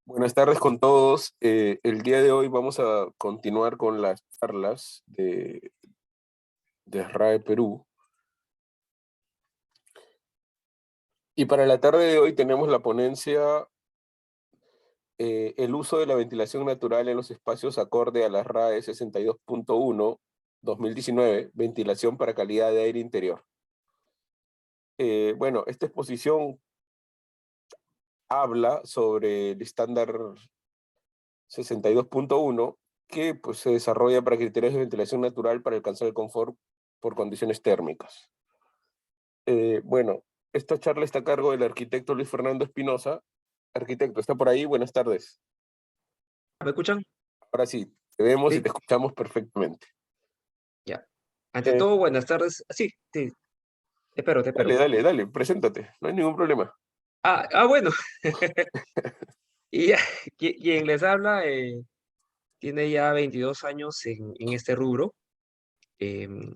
Buenas tardes con todos. El día de hoy vamos a continuar con las charlas de RAE Perú. Y para la tarde de hoy tenemos la ponencia El uso de la ventilación natural en los espacios acorde a la RAE 62.1 2019, ventilación para calidad de aire interior. Bueno, esta exposición habla sobre el estándar 62.1 que pues, se desarrolla para criterios de ventilación natural para alcanzar el confort por condiciones térmicas. Bueno, esta charla está a cargo del arquitecto Luis Fernando Espinosa. Arquitecto, ¿está por ahí? Buenas tardes. ¿Me escuchan? Ahora sí, te vemos y te Sí, escuchamos perfectamente. ya. Ante Eh, todo, buenas tardes. Sí, sí, te espero. dale, preséntate, no hay ningún problema. Bueno. Y ya, quien les habla tiene ya 22 años en este rubro. Em,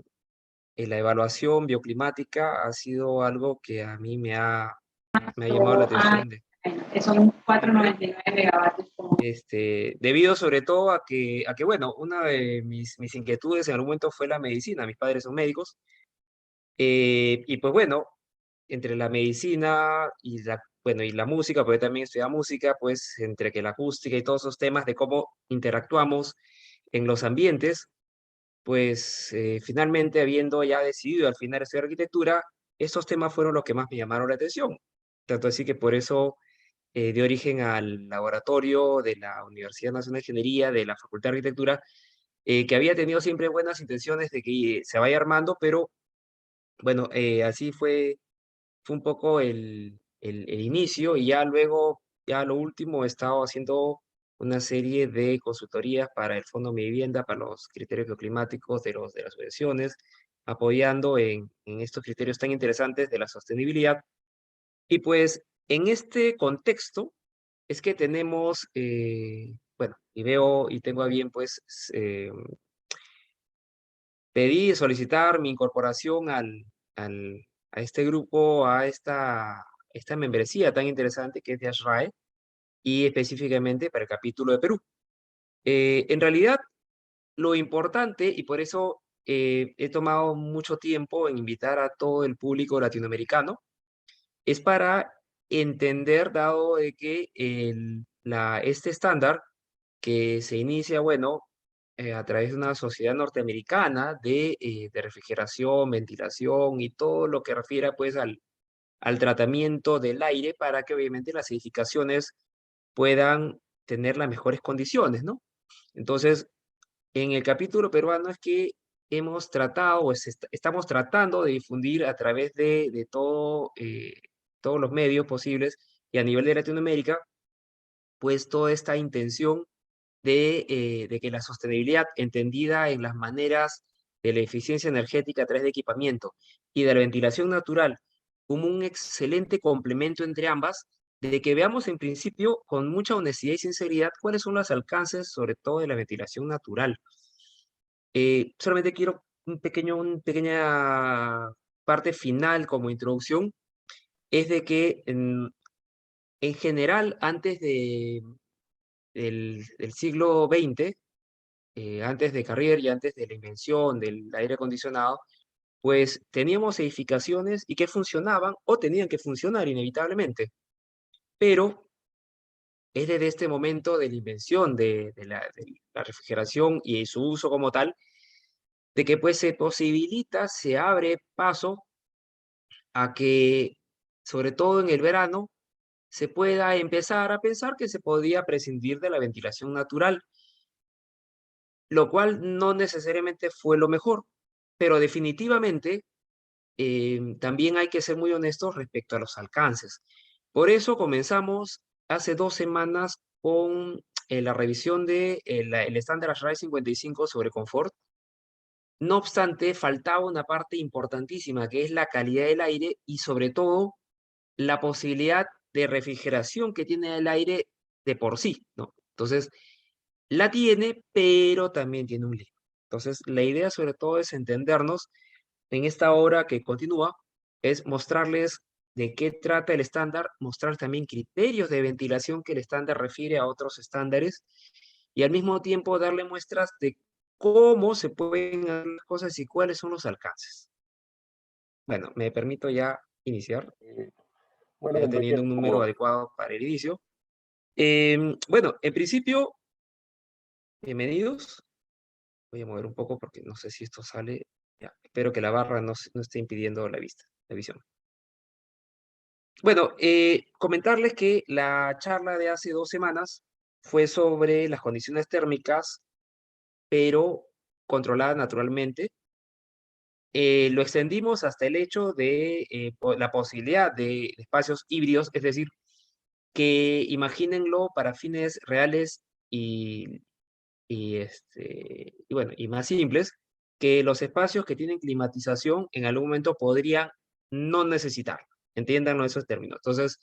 la evaluación bioclimática ha sido algo que a mí me ha llamado la atención Que son 499 megavatios como debido sobre todo a que, bueno, una de mis inquietudes en algún momento fue la medicina. Mis padres son médicos. Y pues bueno, entre la medicina y la música, porque también estudia música, pues entre que la acústica y todos esos temas de cómo interactuamos en los ambientes, pues finalmente habiendo ya decidido al final estudiar arquitectura, estos temas fueron los que más me llamaron la atención. Tanto así que por eso dio origen al laboratorio de la Universidad Nacional de Ingeniería, de la Facultad de Arquitectura, que había tenido siempre buenas intenciones de que se vaya armando, pero bueno, así fue un poco el inicio, y ya luego, ya lo último, he estado haciendo una serie de consultorías para el Fondo Mi Vivienda, para los criterios bioclimáticos de las subvenciones, apoyando en estos criterios tan interesantes de la sostenibilidad. Y pues en este contexto es que tenemos, bueno, y veo y tengo a bien pues pedí solicitar mi incorporación a este grupo, a esta membresía tan interesante que es de ASRAE, y específicamente para el capítulo de Perú. En realidad, lo importante, y por eso he tomado mucho tiempo en invitar a todo el público latinoamericano, es para entender, dado de que este estándar que se inicia, bueno, a través de una sociedad norteamericana de refrigeración, ventilación y todo lo que refiere pues al tratamiento del aire para que obviamente las edificaciones puedan tener las mejores condiciones, ¿no? Entonces, en el capítulo peruano es que hemos tratado, o estamos tratando de difundir a través de todos los medios posibles y a nivel de Latinoamérica, pues toda esta intención de que la sostenibilidad, entendida en las maneras de la eficiencia energética a través de equipamiento y de la ventilación natural, como un excelente complemento entre ambas, de que veamos en principio con mucha honestidad y sinceridad cuáles son los alcances, sobre todo de la ventilación natural. Solamente quiero una pequeña parte final como introducción, es de que en general, antes del siglo XX, antes de Carrier y antes de la invención del aire acondicionado, pues teníamos edificaciones y que funcionaban o tenían que funcionar inevitablemente. Pero es desde este momento de la invención de la refrigeración y su uso como tal, de que pues se posibilita, se abre paso a que, sobre todo en el verano, se pueda empezar a pensar que se podía prescindir de la ventilación natural, lo cual no necesariamente fue lo mejor, pero definitivamente también hay que ser muy honestos respecto a los alcances. Por eso comenzamos hace 2 semanas con la revisión el estándar ASHRAE 55 sobre confort. No obstante, faltaba una parte importantísima, que es la calidad del aire y sobre todo la posibilidad de refrigeración que tiene el aire de por sí, ¿no? Entonces, la tiene, pero también tiene un límite. Entonces, la idea sobre todo es entendernos en esta obra que continúa, es mostrarles de qué trata el estándar, mostrar también criterios de ventilación que el estándar refiere a otros estándares y al mismo tiempo darle muestras de cómo se pueden hacer las cosas y cuáles son los alcances. Bueno, me permito ya iniciar, Bueno, ya teniendo compañero, un número como adecuado para el inicio. Bueno, en principio, bienvenidos. Voy a mover un poco porque no sé si esto sale. Ya, espero que la barra no esté impidiendo la visión. Bueno, comentarles que la charla de hace 2 semanas fue sobre las condiciones térmicas, pero controladas naturalmente. Lo extendimos hasta el hecho de la posibilidad de espacios híbridos, es decir, que imagínenlo para fines reales y bueno, y más simples, que los espacios que tienen climatización en algún momento podrían no necesitar. Entiéndanlo esos términos. Entonces,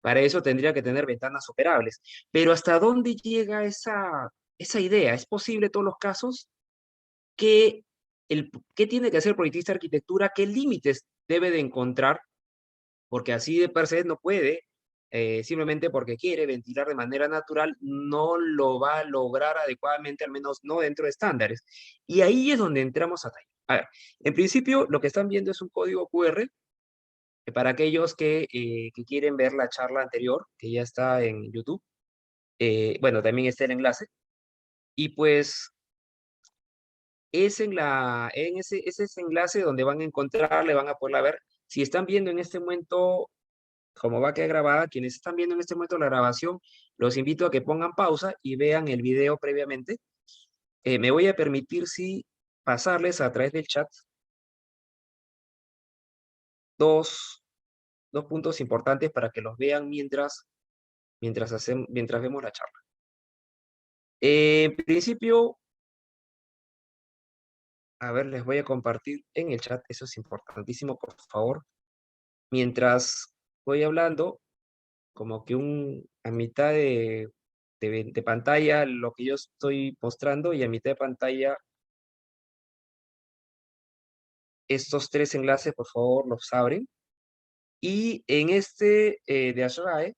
para eso tendría que tener ventanas operables. Pero ¿hasta dónde llega esa idea? ¿Es posible en todos los casos? ¿Qué, ¿Qué tiene que hacer el proyectista de arquitectura? ¿Qué límites debe de encontrar? Porque así de per se no puede, simplemente porque quiere ventilar de manera natural, no lo va a lograr adecuadamente, al menos no dentro de estándares. Y ahí es donde entramos a tallar. A ver, en principio lo que están viendo es un código QR, para aquellos que quieren ver la charla anterior, que ya está en YouTube. Bueno, también está el enlace. Y pues es ese enlace donde van a encontrar, le van a poder ver. Si están viendo en este momento como va a quedar grabada, quienes están viendo en este momento la grabación, los invito a que pongan pausa y vean el video previamente. Me voy a permitir, sí, pasarles a través del chat dos puntos importantes para que los vean mientras vemos la charla. En principio, a ver, les voy a compartir en el chat, eso es importantísimo, por favor. Mientras voy hablando, como que a mitad de pantalla lo que yo estoy mostrando y a mitad de pantalla estos 3 enlaces, por favor, los abren. Y en este de Ashrae,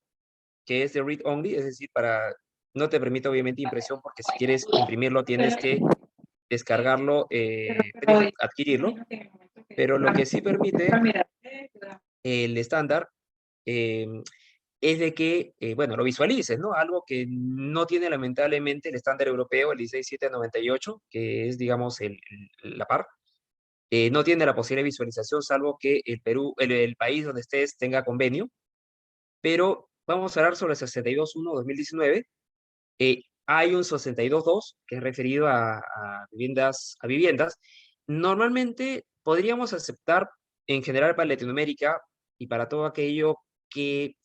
que es de Read Only, es decir, no te permite obviamente impresión, porque si quieres imprimirlo tienes que descargarlo, adquirirlo. Pero lo que sí permite el estándar es de que, bueno, lo visualices, ¿no? Algo que no tiene lamentablemente el estándar europeo, el 16798, que es, digamos, la par. No tiene la posible visualización, salvo que el país donde estés tenga convenio. Pero vamos a hablar sobre el 62.1/2019. Hay un 62.2 que es referido a viviendas. Normalmente podríamos aceptar, en general para Latinoamérica y para todo aquello que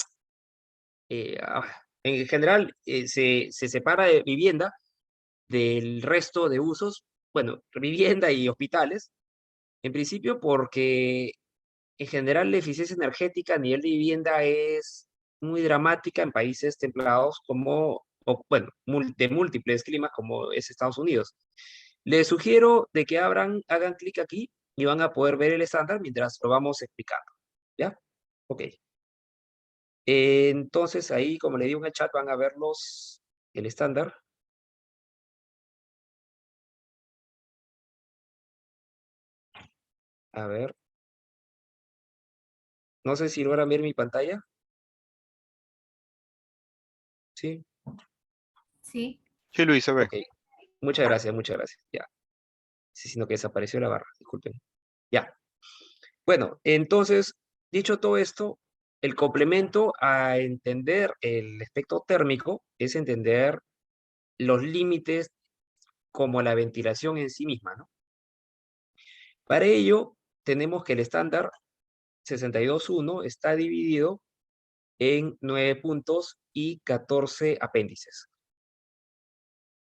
en general se separa de vivienda del resto de usos, bueno, vivienda y hospitales, en principio porque en general la eficiencia energética a nivel de vivienda es muy dramática en países templados bueno, de múltiples climas como es Estados Unidos. Les sugiero de que hagan clic aquí y van a poder ver el estándar mientras lo vamos explicando. ¿Ya? Ok. Entonces ahí, como le digo en el chat, van a ver el estándar. A ver. No sé si logran ver mi pantalla. ¿Sí? Sí. Sí, Luis, se ve. Ok. Muchas gracias, muchas gracias. Ya. Sí, sino que desapareció la barra. Disculpen. Ya. Bueno, entonces, dicho todo esto, el complemento a entender el espectro térmico es entender los límites como la ventilación en sí misma, ¿no? Para ello, tenemos que el estándar 62.1 está dividido en 9 puntos y 14 apéndices.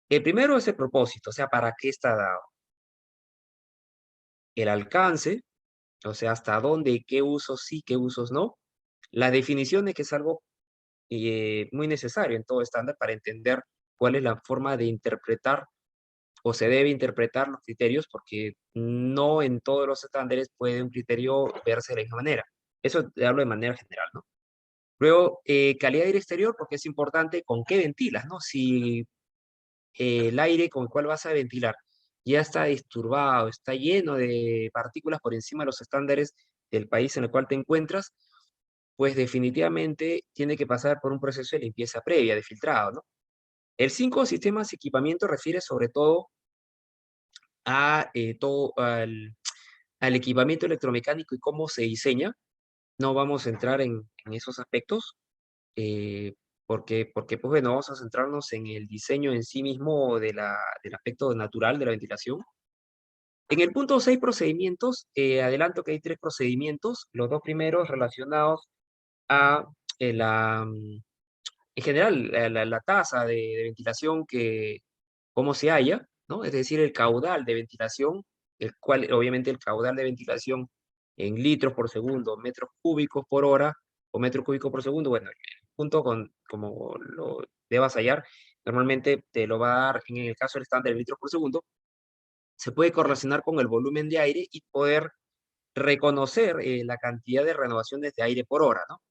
El primero es el propósito, o sea, ¿para qué está dado? El alcance, o sea, hasta dónde y qué usos sí, qué usos no. Las definiciones, que es algo muy necesario en todo estándar para entender cuál es la forma de interpretar o se debe interpretar los criterios, porque no en todos los estándares puede un criterio verse de la misma manera. Eso te hablo de manera general, ¿no? Luego, calidad de aire exterior, porque es importante con qué ventilas, ¿no? Si el aire con el cual vas a ventilar ya está disturbado, está lleno de partículas por encima de los estándares del país en el cual te encuentras, pues definitivamente tiene que pasar por un proceso de limpieza previa, de filtrado, ¿no? El 5, sistemas y equipamiento, refiere sobre todo a al equipamiento electromecánico y cómo se diseña. No vamos a entrar en esos aspectos, porque, pues bueno, vamos a centrarnos en el diseño en sí mismo del aspecto natural de la ventilación. En el punto 6, procedimientos, adelanto que hay 3 procedimientos, los 2 primeros relacionados a en general, la tasa de ventilación cómo se halla, ¿no? Es decir, el caudal de ventilación, el cual, obviamente, el caudal de ventilación en litros por segundo, metros cúbicos por hora, o metro cúbico por segundo, bueno, el punto como lo debas hallar, normalmente te lo va a dar, en el caso del estándar de litros por segundo, se puede correlacionar con el volumen de aire y poder reconocer la cantidad de renovaciones de aire por hora, ¿no?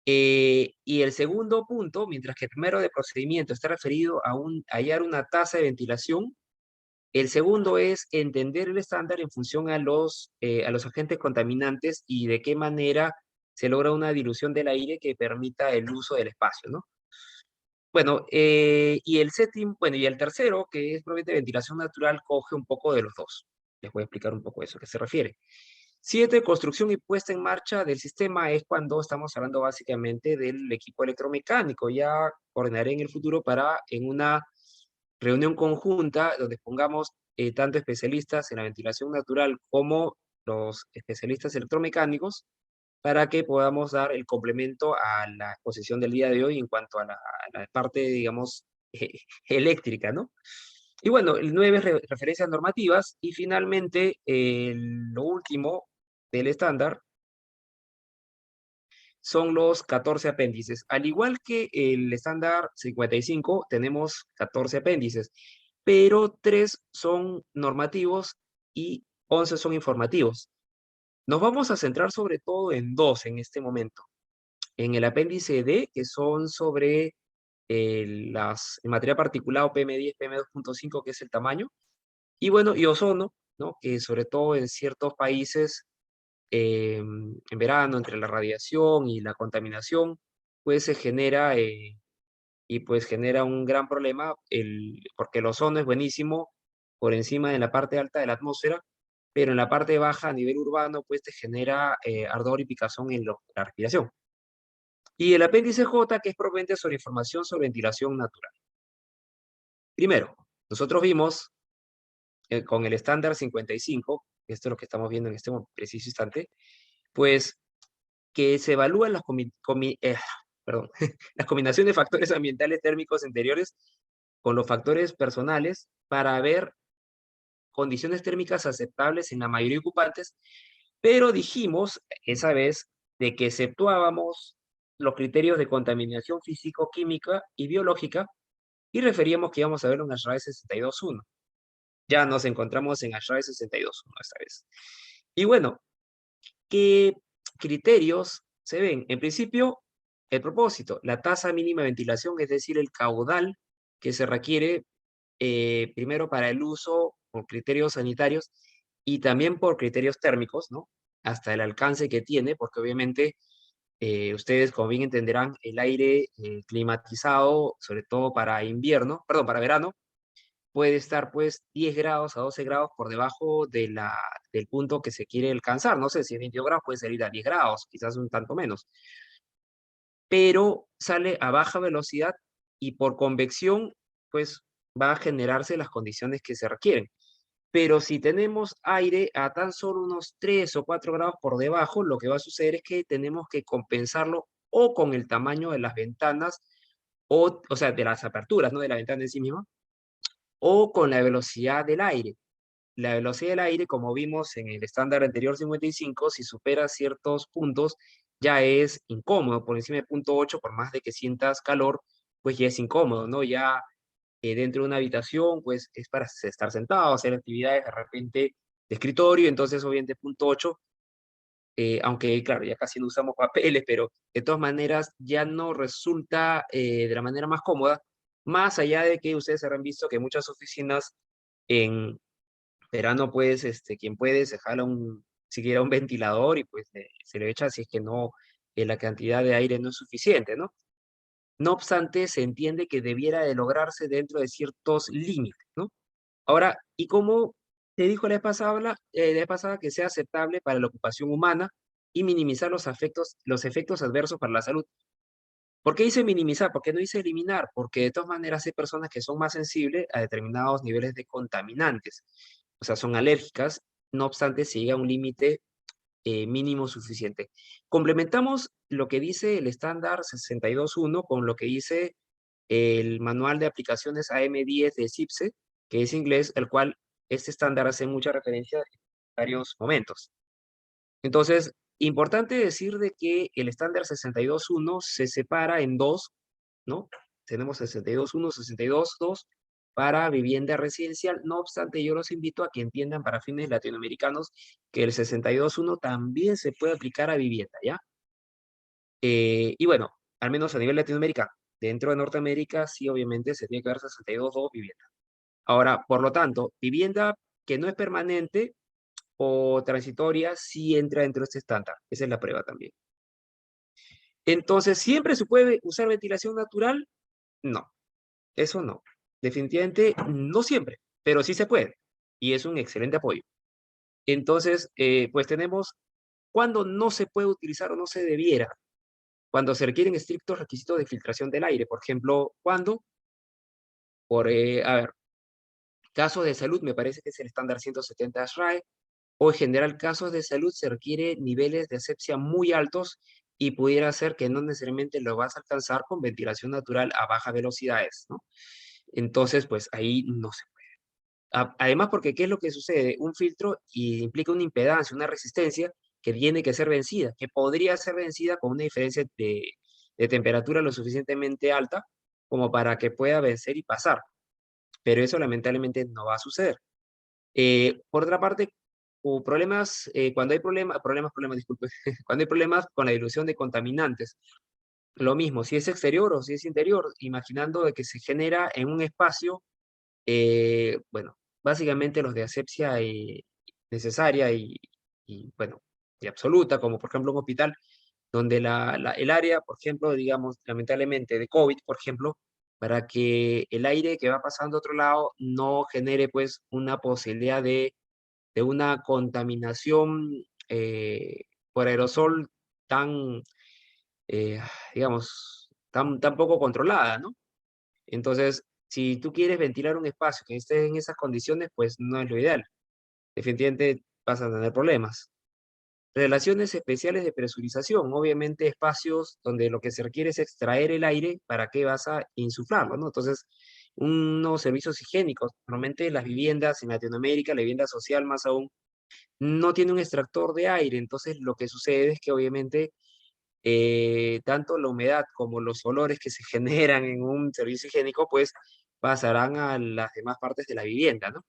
Y el segundo punto, mientras que el primero de procedimiento está referido a hallar una tasa de ventilación, el segundo es entender el estándar en función a los agentes contaminantes y de qué manera se logra una dilución del aire que permita el uso del espacio, ¿no? Bueno, y el séptimo, bueno, y el tercero, que es probablemente ventilación natural, coge un poco de los dos. Les voy a explicar un poco eso, a qué se refiere. 7, construcción y puesta en marcha del sistema, es cuando estamos hablando básicamente del equipo electromecánico. Ya coordinaré en el futuro para en una reunión conjunta donde pongamos tanto especialistas en la ventilación natural como los especialistas electromecánicos para que podamos dar el complemento a la exposición del día de hoy en cuanto a la parte, digamos, eléctrica, ¿no? Y bueno, el 9 es referencias normativas y finalmente lo último del estándar son los 14 apéndices. Al igual que el estándar 55, tenemos 14 apéndices, pero 3 son normativos y 11 son informativos. Nos vamos a centrar sobre todo en 2 en este momento. En el apéndice D, que son sobre el material particulado PM10, PM2.5, que es el tamaño, y bueno, y ozono, ¿no? Que sobre todo en ciertos países, en verano, entre la radiación y la contaminación, pues se genera, y pues genera un gran problema, porque el ozono es buenísimo por encima de la parte alta de la atmósfera, pero en la parte baja, a nivel urbano, pues te genera ardor y picazón en la respiración. Y el apéndice J, que es propiamente sobre información sobre ventilación natural. Primero, nosotros vimos con el estándar 55, esto es lo que estamos viendo en este preciso instante, pues que se evalúan perdón, las combinaciones de factores ambientales térmicos anteriores con los factores personales para ver condiciones térmicas aceptables en la mayoría de ocupantes, pero dijimos esa vez de que exceptuábamos los criterios de contaminación físico-química y biológica y referíamos que íbamos a ver un ASHRAE 62.1. Ya nos encontramos en ASHRAE 62.1 esta vez. Y bueno, ¿qué criterios se ven? En principio, el propósito, la tasa mínima de ventilación, es decir, el caudal que se requiere primero para el uso por criterios sanitarios y también por criterios térmicos, ¿no? Hasta el alcance que tiene, porque obviamente ustedes, como bien entenderán, el aire climatizado, sobre todo para invierno, perdón, para verano, puede estar pues 10 grados a 12 grados por debajo del punto que se quiere alcanzar. No sé si es 22 grados, puede salir a 10 grados, quizás un tanto menos. Pero sale a baja velocidad y por convección, pues va a generarse las condiciones que se requieren. Pero si tenemos aire a tan solo unos 3 o 4 grados por debajo, lo que va a suceder es que tenemos que compensarlo o con el tamaño de las ventanas, o sea, de las aperturas, no de la ventana en sí misma, o con la velocidad del aire. La velocidad del aire, como vimos en el estándar anterior 55, si supera ciertos puntos, ya es incómodo. Por encima de 0.8, por más de que sientas calor, pues ya es incómodo, ¿no? Ya dentro de una habitación, pues es para estar sentado, hacer actividades de repente de escritorio, entonces obviamente 0.8 aunque claro, ya casi no usamos papeles, pero de todas maneras ya no resulta de la manera más cómoda, más allá de que ustedes habrán visto que muchas oficinas en verano, pues, quien puede se jala siquiera un ventilador y pues se le echa si es que no, la cantidad de aire no es suficiente, ¿no? No obstante, se entiende que debiera de lograrse dentro de ciertos límites, ¿no? Ahora, ¿y cómo te dijo la vez pasada que sea aceptable para la ocupación humana y minimizar los efectos adversos para la salud? ¿Por qué dice minimizar? ¿Por qué no dice eliminar? Porque de todas maneras hay personas que son más sensibles a determinados niveles de contaminantes, o sea, son alérgicas, no obstante, se llega a un límite mínimo suficiente. Complementamos lo que dice el estándar 62.1 con lo que dice el manual de aplicaciones AM10 de CIPSE, que es inglés, el cual este estándar hace mucha referencia en varios momentos. Entonces, importante decir de que el estándar 62.1 se separa en dos, ¿no? Tenemos 62.1, 62.2 para vivienda residencial. No obstante, yo los invito a que entiendan para fines latinoamericanos que el 62.1 también se puede aplicar a vivienda, ¿ya? Y bueno, al menos a nivel latinoamericano. Dentro de Norteamérica, sí, obviamente, se tiene que ver 62.2 vivienda. Ahora, por lo tanto, vivienda que no es permanente o transitoria, sí entra dentro de este estándar. Esa es la prueba también. Entonces, ¿siempre se puede usar ventilación natural? No, eso no. Definitivamente no siempre, pero sí se puede. Y es un excelente apoyo. Entonces, pues tenemos cuando no se puede utilizar o no se debiera. Cuando se requieren estrictos requisitos de filtración del aire. Por ejemplo, cuando, a ver, casos de salud, me parece que es el estándar 170 SRAE, o en general casos de salud se requiere niveles de asepsia muy altos y pudiera ser que no necesariamente lo vas a alcanzar con ventilación natural a bajas velocidades, ¿no? Entonces, pues ahí no se puede. Además, porque ¿qué es lo que sucede? Un filtro implica una impedancia, una resistencia que tiene que ser vencida, que podría ser vencida con una diferencia de temperatura lo suficientemente alta como para que pueda vencer y pasar. Pero eso lamentablemente no va a suceder. Por otra parte, cuando hay problemas, disculpe, cuando hay problemas con la dilución de contaminantes, lo mismo, si es exterior o si es interior, imaginando de que se genera en un espacio, bueno, básicamente los de asepsia necesaria bueno, y absoluta, como por ejemplo un hospital, donde el área, por ejemplo, digamos, lamentablemente de COVID, por ejemplo, para que el aire que va pasando a otro lado no genere pues una posibilidad de una contaminación por aerosol tan, eh, digamos, tan poco controlada, ¿no? Entonces, si tú quieres ventilar un espacio que esté en esas condiciones, pues no es lo ideal. Definitivamente vas a tener problemas. Relaciones especiales de presurización, obviamente espacios donde lo que se requiere es extraer el aire, ¿para qué vas a insuflarlo, no? Entonces, unos servicios higiénicos, normalmente las viviendas en Latinoamérica, la vivienda social más aún, no tiene un extractor de aire, entonces lo que sucede es que obviamente tanto la humedad como los olores que se generan en un servicio higiénico, pues pasarán a las demás partes de la vivienda, ¿no?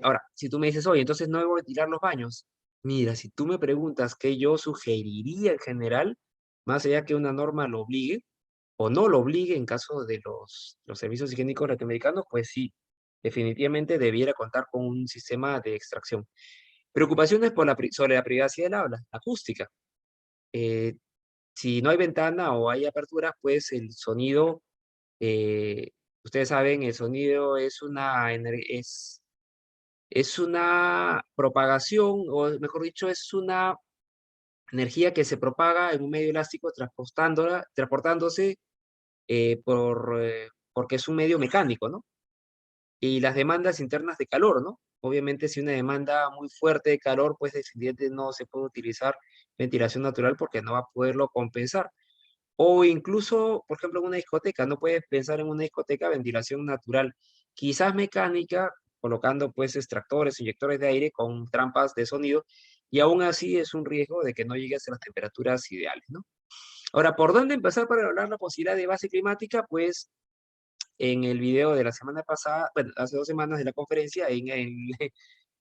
Ahora, si tú me dices, oye, entonces no debo retirar los baños. Mira, si tú me preguntas qué yo sugeriría en general, más allá que una norma lo obligue, o no lo obligue en caso de los servicios higiénicos latinoamericanos, pues sí, definitivamente debiera contar con un sistema de extracción. Preocupaciones sobre la privacidad del habla, acústica. Eh, si no hay ventana o hay apertura, pues el sonido, eh, ustedes saben, el sonido es una propagación, o mejor dicho, es una energía que se propaga en un medio elástico transportándose porque es un medio mecánico, ¿no? Y las demandas internas de calor, ¿no? Obviamente, si una demanda muy fuerte de calor, pues definitivamente no se puede utilizar ventilación natural porque no va a poderlo compensar. O incluso, por ejemplo, en una discoteca, no puedes pensar en una discoteca ventilación natural, quizás mecánica, colocando pues extractores, inyectores de aire con trampas de sonido, y aún así es un riesgo de que no llegues a las temperaturas ideales, ¿no? Ahora, ¿por dónde empezar para hablar la posibilidad de base climática? Pues en el video de la semana pasada, bueno, hace 2 semanas de la conferencia,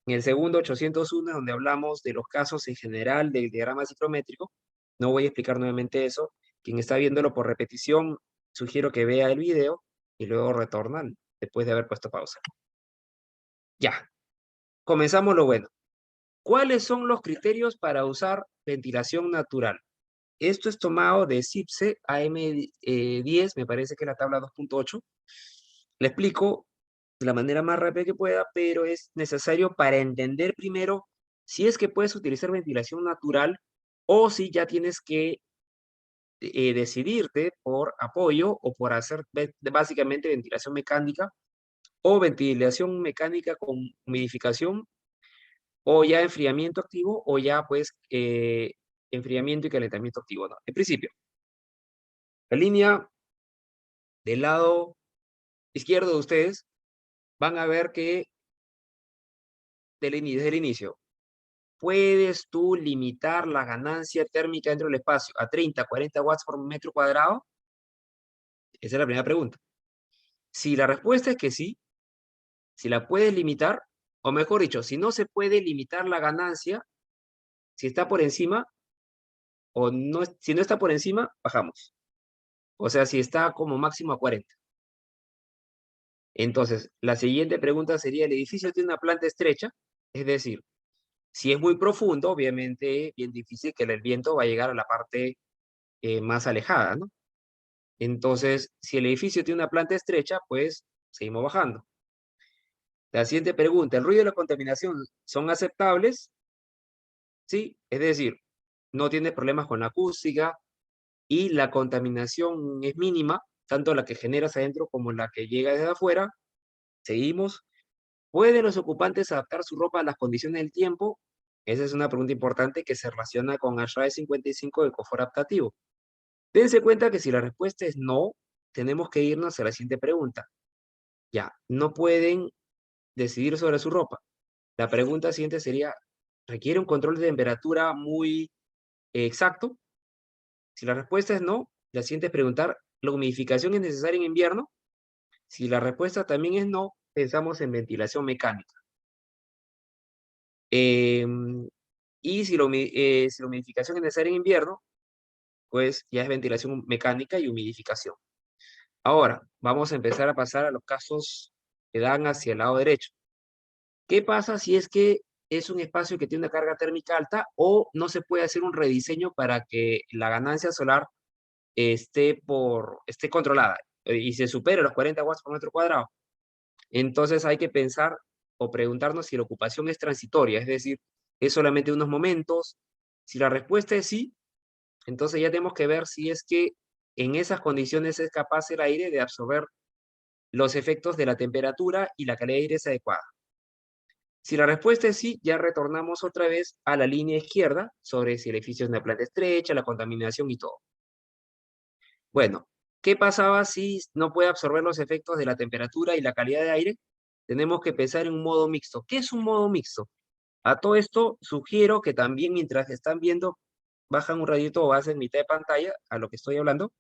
En el segundo 801 es donde hablamos de los casos en general del diagrama ciclométrico. No voy a explicar nuevamente eso. Quien está viéndolo por repetición, sugiero que vea el video y luego retorna después de haber puesto pausa. Ya, comenzamos lo bueno. ¿Cuáles son los criterios para usar ventilación natural? Esto es tomado de CIPSE AM10, me parece que es la tabla 2.8. Le explico de la manera más rápida que pueda, pero es necesario para entender primero si es que puedes utilizar ventilación natural o si ya tienes que decidirte por apoyo o por hacer básicamente ventilación mecánica o ventilación mecánica con humidificación o ya enfriamiento activo o ya pues enfriamiento y calentamiento activo, ¿no? En principio, la línea del lado izquierdo de ustedes van a ver que desde el inicio, ¿puedes tú limitar la ganancia térmica dentro del espacio a 30, 40 watts por metro cuadrado? Esa es la primera pregunta. Si la respuesta es que sí, si la puedes limitar, o mejor dicho, si no se puede limitar la ganancia, si está por encima, o no, si no está por encima, bajamos. O sea, si está como máximo a 40. Entonces, la siguiente pregunta sería, ¿el edificio tiene una planta estrecha? Es decir, si es muy profundo, obviamente, bien difícil que el viento va a llegar a la parte más alejada, ¿no? Entonces, si el edificio tiene una planta estrecha, pues seguimos bajando. La siguiente pregunta, ¿el ruido y la contaminación son aceptables? Sí, es decir, no tienes problemas con la acústica y la contaminación es mínima, tanto la que generas adentro como la que llega desde afuera. Seguimos. ¿Pueden los ocupantes adaptar su ropa a las condiciones del tiempo? Esa es una pregunta importante que se relaciona con ASHRAE 55 del confort adaptativo. Dense cuenta que si la respuesta es no, tenemos que irnos a la siguiente pregunta. Ya, no pueden decidir sobre su ropa. La pregunta siguiente sería, ¿requiere un control de temperatura muy exacto? Si la respuesta es no, la siguiente es preguntar, ¿la humidificación es necesaria en invierno? Si la respuesta también es no, pensamos en ventilación mecánica. Y si la humidificación es necesaria en invierno, pues ya es ventilación mecánica y humidificación. Ahora, vamos a empezar a pasar a los casos que dan hacia el lado derecho. ¿Qué pasa si es que es un espacio que tiene una carga térmica alta o no se puede hacer un rediseño para que la ganancia solar esté controlada y se supere los 40 watts por metro cuadrado? Entonces hay que pensar o preguntarnos si la ocupación es transitoria, es decir, es solamente unos momentos. Si la respuesta es sí, entonces ya tenemos que ver si es que en esas condiciones es capaz el aire de absorber los efectos de la temperatura y la calidad de aire es adecuada. Si la respuesta es sí, ya retornamos otra vez a la línea izquierda sobre si el edificio es una planta estrecha, la contaminación y todo. Bueno, ¿qué pasaba si no puede absorber los efectos de la temperatura y la calidad de aire? Tenemos que pensar en un modo mixto. ¿Qué es un modo mixto? A todo esto, sugiero que también mientras están viendo, bajan un ratito o hacen mitad de pantalla a lo que estoy hablando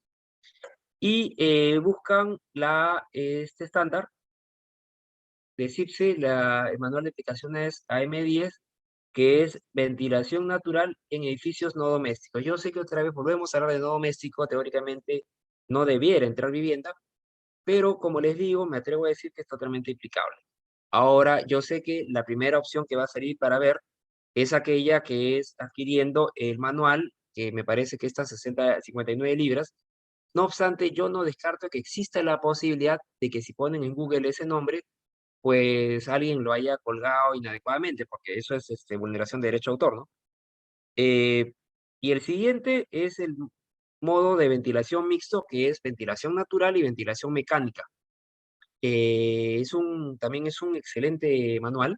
y buscan este estándar de CIPSE, el manual de aplicaciones AM10, que es ventilación natural en edificios no domésticos. Yo sé que otra vez volvemos a hablar de no doméstico, teóricamente no debiera entrar vivienda, pero como les digo, me atrevo a decir que es totalmente aplicable. Ahora, yo sé que la primera opción que va a salir para ver es aquella que es adquiriendo el manual, que me parece que está 59 libras. No obstante, yo no descarto que exista la posibilidad de que si ponen en Google ese nombre, pues alguien lo haya colgado inadecuadamente, porque eso es vulneración de derecho de autor, ¿no? Y el siguiente es el modo de ventilación mixto, que es ventilación natural y ventilación mecánica. También es un excelente manual,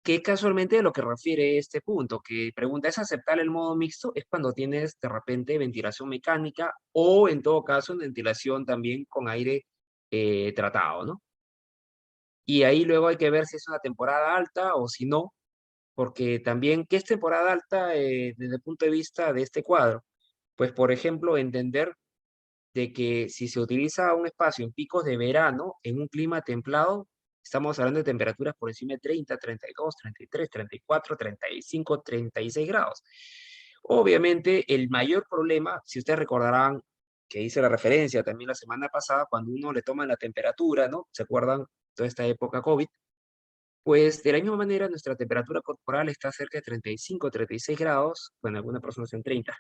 que casualmente a lo que refiere este punto, que pregunta, ¿es aceptable el modo mixto? Es cuando tienes de repente ventilación mecánica o en todo caso ventilación también con aire tratado, ¿no? Y ahí luego hay que ver si es una temporada alta o si no, porque también, ¿qué es temporada alta desde el punto de vista de este cuadro? Pues, por ejemplo, entender de que si se utiliza un espacio en picos de verano, en un clima templado, estamos hablando de temperaturas por encima de 30, 32, 33, 34, 35, 36 grados. Obviamente, el mayor problema, si ustedes recordarán que hice la referencia también la semana pasada, cuando uno le toma la temperatura, ¿no? ¿Se acuerdan? Toda esta época COVID, pues de la misma manera nuestra temperatura corporal está cerca de 35, 36 grados, bueno, algunas personas en 30.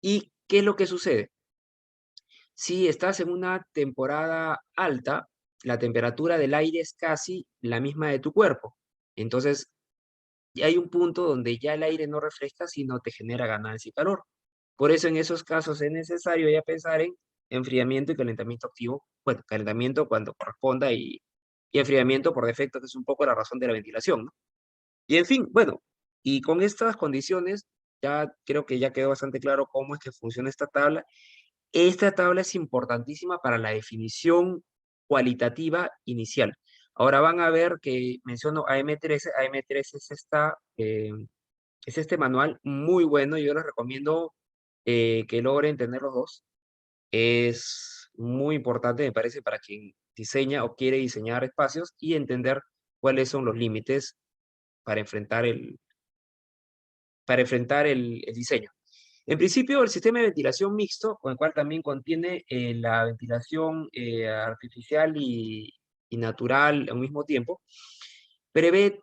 ¿Y qué es lo que sucede? Si estás en una temporada alta, la temperatura del aire es casi la misma de tu cuerpo. Entonces, ya hay un punto donde ya el aire no refresca, sino te genera ganancia y calor. Por eso en esos casos es necesario ya pensar en enfriamiento y calentamiento activo. Bueno, calentamiento cuando corresponda y enfriamiento por defecto, que es un poco la razón de la ventilación, ¿no? Y en fin, bueno, y con estas condiciones ya creo que ya quedó bastante claro cómo es que funciona esta tabla. Esta tabla es importantísima para la definición cualitativa inicial. Ahora van a ver que menciono AM13. AM13 es este manual muy bueno. Yo les recomiendo que logren tener los dos. Es muy importante, me parece, para quien diseña o quiere diseñar espacios y entender cuáles son los límites para enfrentar el diseño. En principio, el sistema de ventilación mixto, con el cual también contiene la ventilación artificial y natural al mismo tiempo, prevé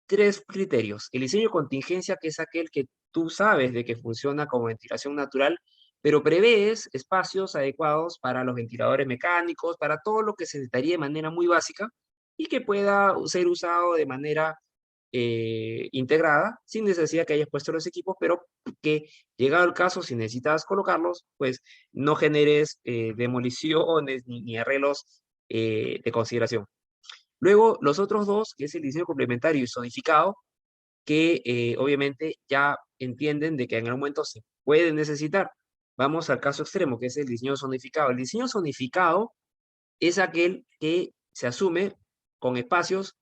3 criterios. El diseño de contingencia, que es aquel que tú sabes de que funciona como ventilación natural, pero prevés espacios adecuados para los ventiladores mecánicos, para todo lo que se necesitaría de manera muy básica y que pueda ser usado de manera integrada, sin necesidad que hayas puesto los equipos, pero que llegado el caso, si necesitas colocarlos, pues no generes demoliciones ni arreglos de consideración. Luego, los otros dos, que es el diseño complementario y zonificado, que obviamente ya entienden de que en algún momento se puede necesitar. Vamos al caso extremo, que es el diseño zonificado. El diseño zonificado es aquel que se asume con espacios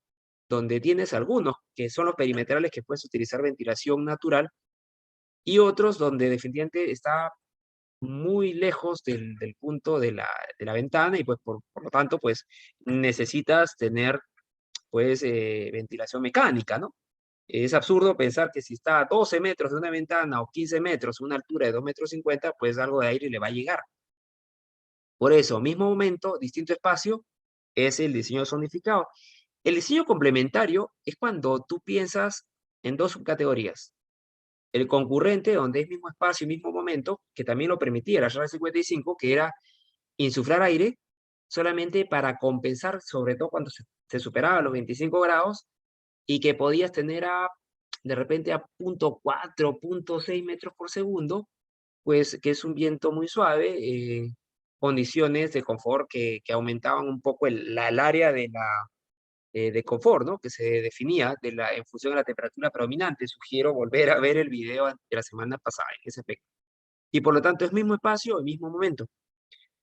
donde tienes algunos, que son los perimetrales que puedes utilizar ventilación natural, y otros donde definitivamente está muy lejos del punto de la ventana y pues por lo tanto pues necesitas tener pues ventilación mecánica, ¿no? Es absurdo pensar que si está a 12 metros de una ventana o 15 metros, una altura de 2,50 metros, pues algo de aire le va a llegar. Por eso, mismo momento, distinto espacio, es el diseño zonificado. El diseño complementario es cuando tú piensas en dos subcategorías. El concurrente, donde es mismo espacio y mismo momento, que también lo permitía la RA 55, que era insuflar aire solamente para compensar, sobre todo cuando se superaba los 25 grados, y que podías tener de repente a 0,4, 0,6 metros por segundo, pues que es un viento muy suave, condiciones de confort que aumentaban un poco el área de confort, ¿no? Que se definía en función de la temperatura predominante. Sugiero volver a ver el video de la semana pasada en ese aspecto. Y por lo tanto es mismo espacio, el mismo momento.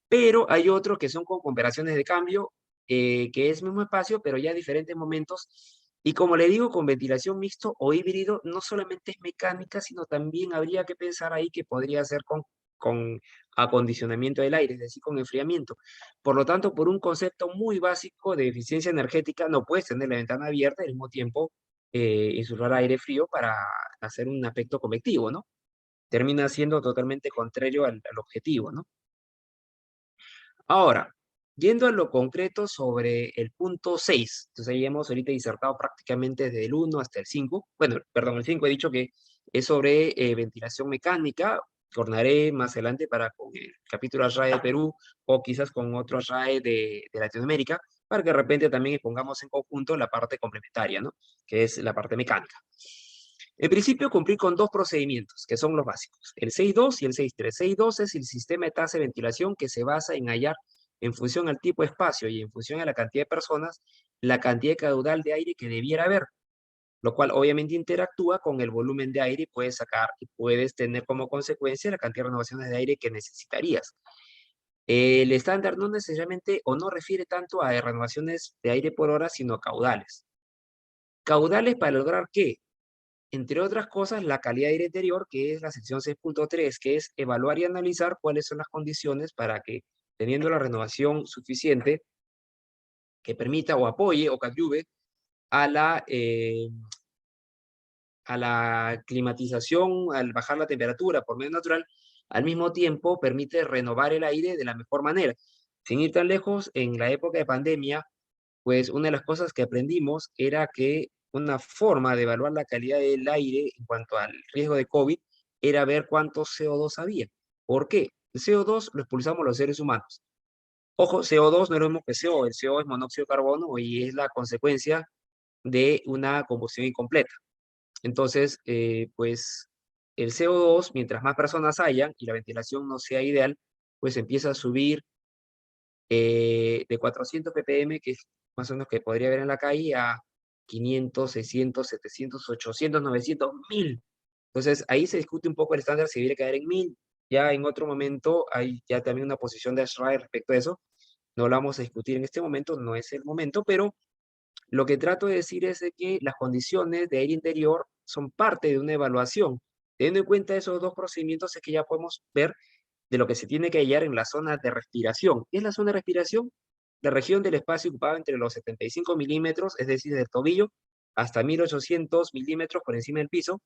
Pero hay otros que son con operaciones de cambio, que es mismo espacio, pero ya diferentes momentos. Y como le digo, con ventilación mixto o híbrido, no solamente es mecánica, sino también habría que pensar ahí que podría ser con acondicionamiento del aire, es decir, con enfriamiento. Por lo tanto, por un concepto muy básico de eficiencia energética, no puedes tener la ventana abierta y al mismo tiempo insuflar aire frío para hacer un aspecto convectivo, ¿no? Termina siendo totalmente contrario al objetivo, ¿no? Ahora, yendo a lo concreto sobre el punto 6, entonces ahí hemos ahorita disertado prácticamente desde el 1 hasta el 5, bueno, perdón, el 5 he dicho que es sobre ventilación mecánica. Tornaré más adelante con el capítulo RAE de Perú o quizás con otro RAE de Latinoamérica, para que de repente también pongamos en conjunto la parte complementaria, ¿no? Que es la parte mecánica. En principio, cumplir con dos procedimientos, que son los básicos, el 6.2 y el 6.3. 6.2 es el sistema de tasa de ventilación que se basa en hallar, en función al tipo de espacio y en función a la cantidad de personas, la cantidad de caudal de aire que debiera haber, lo cual obviamente interactúa con el volumen de aire y puedes sacar y puedes tener como consecuencia la cantidad de renovaciones de aire que necesitarías. El estándar no necesariamente o no refiere tanto a renovaciones de aire por hora, sino a caudales. ¿Caudales para lograr qué? Entre otras cosas, la calidad de aire interior, que es la sección 6.3, que es evaluar y analizar cuáles son las condiciones para que, teniendo la renovación suficiente, que permita o apoye o coadyuve a la climatización, al bajar la temperatura por medio natural, al mismo tiempo permite renovar el aire de la mejor manera. Sin ir tan lejos, en la época de pandemia, pues una de las cosas que aprendimos era que una forma de evaluar la calidad del aire en cuanto al riesgo de COVID era ver cuánto CO2 había. ¿Por qué? El CO2 lo expulsamos los seres humanos. Ojo, CO2 no es lo mismo que CO, el CO es monóxido de carbono y es la consecuencia de una combustión incompleta. Entonces, pues el CO2, mientras más personas hayan y la ventilación no sea ideal, pues empieza a subir de 400 ppm, que es más o menos que podría haber en la calle, a 500, 600, 700, 800, 900, 1000. Entonces, ahí se discute un poco el estándar si debería caer en 1000. Ya en otro momento hay ya también una posición de ASHRAE respecto a eso. No la vamos a discutir en este momento, no es el momento, pero lo que trato de decir es de que las condiciones de aire interior son parte de una evaluación. Teniendo en cuenta esos dos procedimientos es que ya podemos ver de lo que se tiene que hallar en la zona de respiración. ¿Qué es la zona de respiración? La región del espacio ocupado entre los 75 milímetros, es decir, del tobillo, hasta 1800 milímetros por encima del piso,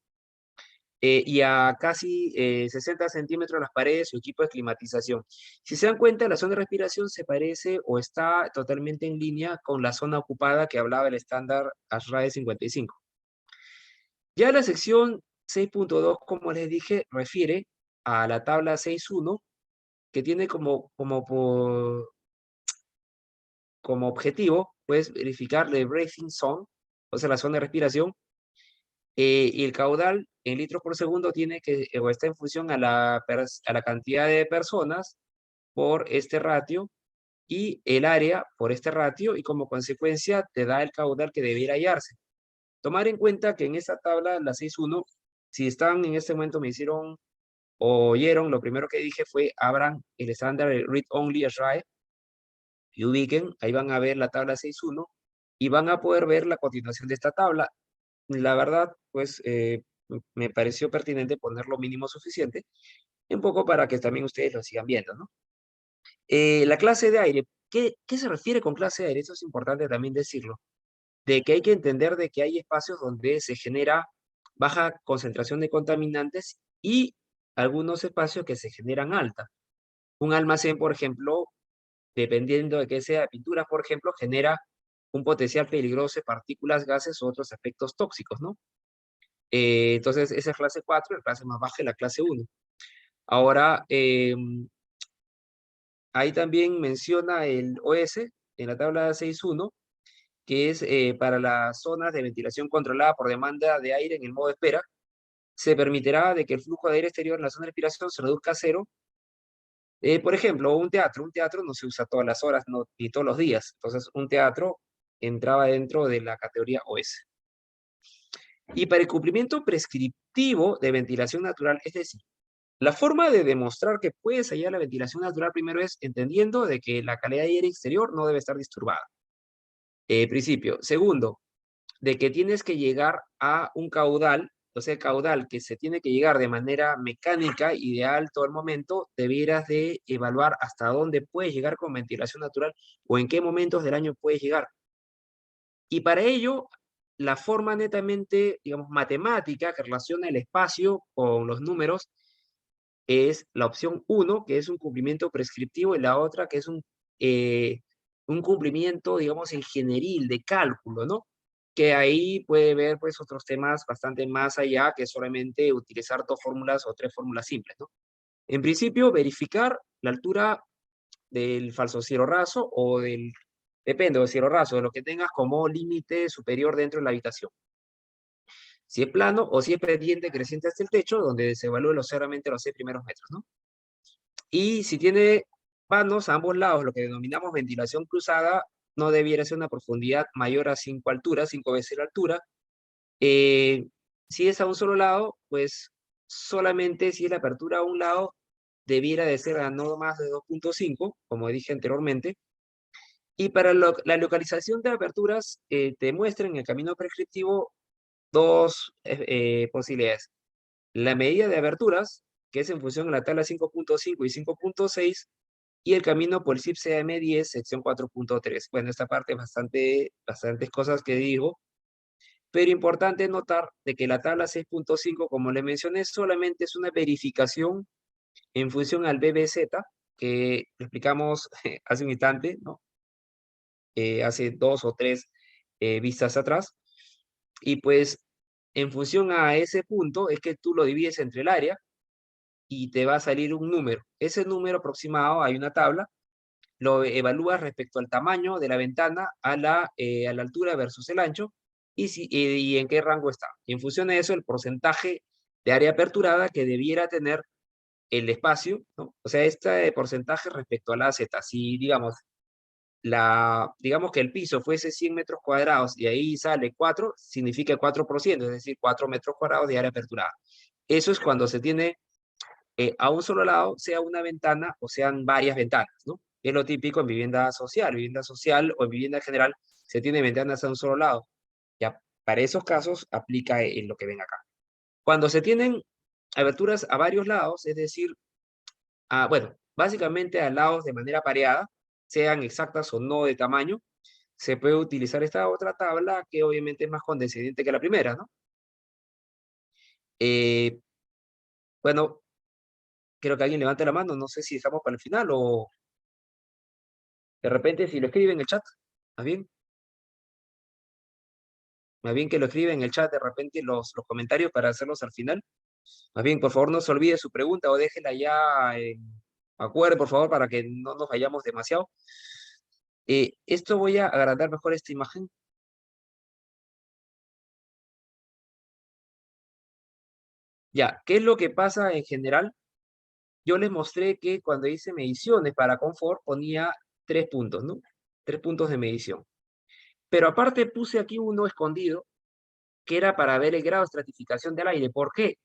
y a casi 60 centímetros de las paredes, su equipo de climatización. Si se dan cuenta, la zona de respiración se parece o está totalmente en línea con la zona ocupada que hablaba el estándar ASHRAE 55. Ya la sección 6.2, como les dije, refiere a la tabla 6.1, que tiene como objetivo, pues, verificar la breathing zone, o sea, la zona de respiración, y el caudal en litros por segundo tiene que, o está en función a la cantidad de personas por este ratio, y el área por este ratio, y como consecuencia te da el caudal que debiera hallarse. Tomar en cuenta que en esta tabla, la 6.1, si están en este momento, me hicieron o oyeron, lo primero que dije fue, abran el estándar Read Only ASHRAE, y ubiquen, ahí van a ver la tabla 6.1, y van a poder ver la continuación de esta tabla. La verdad, pues, me pareció pertinente poner lo mínimo suficiente, un poco para que también ustedes lo sigan viendo, ¿no? La clase de aire, ¿qué se refiere con clase de aire? Eso es importante también decirlo, de que hay que entender de que hay espacios donde se genera baja concentración de contaminantes y algunos espacios que se generan alta. Un almacén, por ejemplo, dependiendo de qué sea, pinturas, por ejemplo, genera un potencial peligroso de partículas, gases u otros efectos tóxicos, ¿no? Entonces, esa es clase 4, la clase más baja es la clase 1. Ahora, ahí también menciona el OS en la tabla 6.1, que es para las zonas de ventilación controlada por demanda de aire en el modo de espera. Se permitirá de que el flujo de aire exterior en la zona de respiración se reduzca a cero. Por ejemplo, un teatro no se usa todas las horas ni todos los días. Entonces, un teatro entraba dentro de la categoría OS. Y para el cumplimiento prescriptivo de ventilación natural, es decir, la forma de demostrar que puedes hallar la ventilación natural primero es entendiendo de que la calidad de aire exterior no debe estar disturbada. Principio. Segundo, de que tienes que llegar a un caudal, o sea, el caudal que se tiene que llegar de manera mecánica, ideal todo el momento, debieras de evaluar hasta dónde puedes llegar con ventilación natural o en qué momentos del año puedes llegar. Y para ello, la forma netamente, digamos, matemática que relaciona el espacio con los números es la opción 1, que es un cumplimiento prescriptivo, y la otra que es un cumplimiento, digamos, ingenieril, de cálculo, ¿no? Que ahí puede ver, pues, otros temas bastante más allá que solamente utilizar 2 fórmulas o 3 fórmulas simples, ¿no? En principio, verificar la altura del falso cielo raso o depende del cielo raso, de lo que tengas como límite superior dentro de la habitación. Si es plano o si es pendiente creciente hasta el techo, donde se evalúa solamente los 6 primeros metros, ¿no? Y si tiene vanos a ambos lados, lo que denominamos ventilación cruzada, no debiera ser una profundidad mayor a 5 alturas, 5 veces la altura. Si es a un solo lado, pues solamente si es la apertura a un lado, debiera de ser a no más de 2.5, como dije anteriormente. Y para la localización de aperturas, te muestra en el camino prescriptivo 2 posibilidades. La medida de aberturas, que es en función de la tabla 5.5 y 5.6, y el camino por el CIP-CM10, sección 4.3. Bueno, esta parte bastantes cosas que digo, pero importante notar de que la tabla 6.5, como le mencioné, solamente es una verificación en función al BBZ, que lo explicamos hace un instante, ¿no? Hace 2 o 3 vistas atrás, y pues en función a ese punto es que tú lo divides entre el área y te va a salir un número. Ese número aproximado, hay una tabla, lo evalúas respecto al tamaño de la ventana a la altura versus el ancho y en qué rango está. Y en función de eso, el porcentaje de área aperturada que debiera tener el espacio, ¿no? O sea, este porcentaje respecto a la Z. Si, digamos que el piso fuese 100 metros cuadrados y ahí sale 4, significa 4%, es decir, 4 metros cuadrados de área aperturada. Eso es cuando se tiene a un solo lado, sea una ventana o sean varias ventanas, ¿no? Es lo típico en vivienda social o en vivienda general, se tiene ventanas a un solo lado. Ya, para esos casos aplica en lo que ven acá. Cuando se tienen aberturas a varios lados, es decir, bueno, básicamente a lados de manera pareada, sean exactas o no de tamaño, se puede utilizar esta otra tabla que obviamente es más condescendiente que la primera, ¿no? Bueno, quiero que alguien levante la mano, no sé si dejamos para el final o de repente si lo escribe en el chat, más bien. Más bien que lo escribe en el chat de repente los comentarios para hacerlos al final. Más bien, por favor, no se olvide su pregunta o déjela ya en acuerdo, por favor, para que no nos vayamos demasiado. Esto voy a agrandar mejor esta imagen. Ya, ¿qué es lo que pasa en general? Yo les mostré que cuando hice mediciones para confort ponía 3 puntos, ¿no? 3 puntos de medición. Pero aparte puse aquí uno escondido, que era para ver el grado de estratificación del aire. ¿Por qué?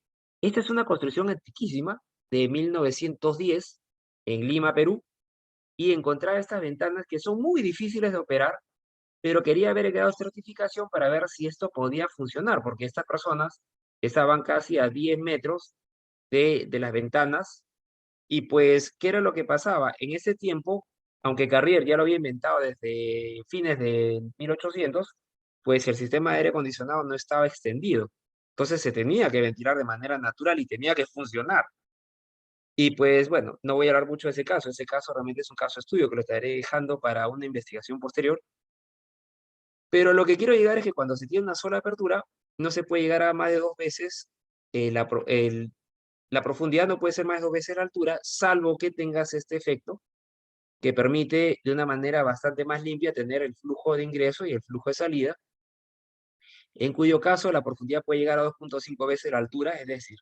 Esta es una construcción antiquísima de 1910 en Lima, Perú, y encontrar estas ventanas que son muy difíciles de operar, pero quería ver el grado de estratificación para ver si esto podía funcionar, porque estas personas estaban casi a 10 metros de las ventanas. Y pues, ¿qué era lo que pasaba? En ese tiempo, aunque Carrier ya lo había inventado desde fines de 1800, pues el sistema de aire acondicionado no estaba extendido. Entonces se tenía que ventilar de manera natural y tenía que funcionar. Y pues bueno, no voy a hablar mucho de ese caso. Ese caso realmente es un caso de estudio que lo estaré dejando para una investigación posterior. Pero lo que quiero llegar es que cuando se tiene una sola apertura, no se puede llegar a más de 2 veces la profundidad no puede ser más de 2 veces la altura, salvo que tengas este efecto que permite de una manera bastante más limpia tener el flujo de ingreso y el flujo de salida, en cuyo caso la profundidad puede llegar a 2.5 veces la altura, es decir,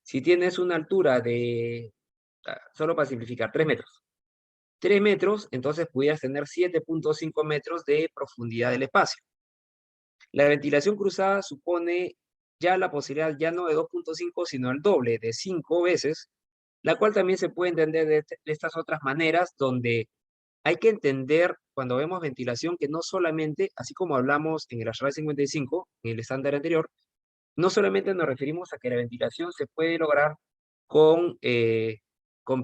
si tienes una altura de, solo para simplificar, 3 metros. 3 metros, entonces pudieras tener 7.5 metros de profundidad del espacio. La ventilación cruzada supone ya la posibilidad ya no de 2.5, sino el doble, de 5 veces, la cual también se puede entender de estas otras maneras, donde hay que entender cuando vemos ventilación que no solamente, así como hablamos en el ASHRAE 55, en el estándar anterior, no solamente nos referimos a que la ventilación se puede lograr con, con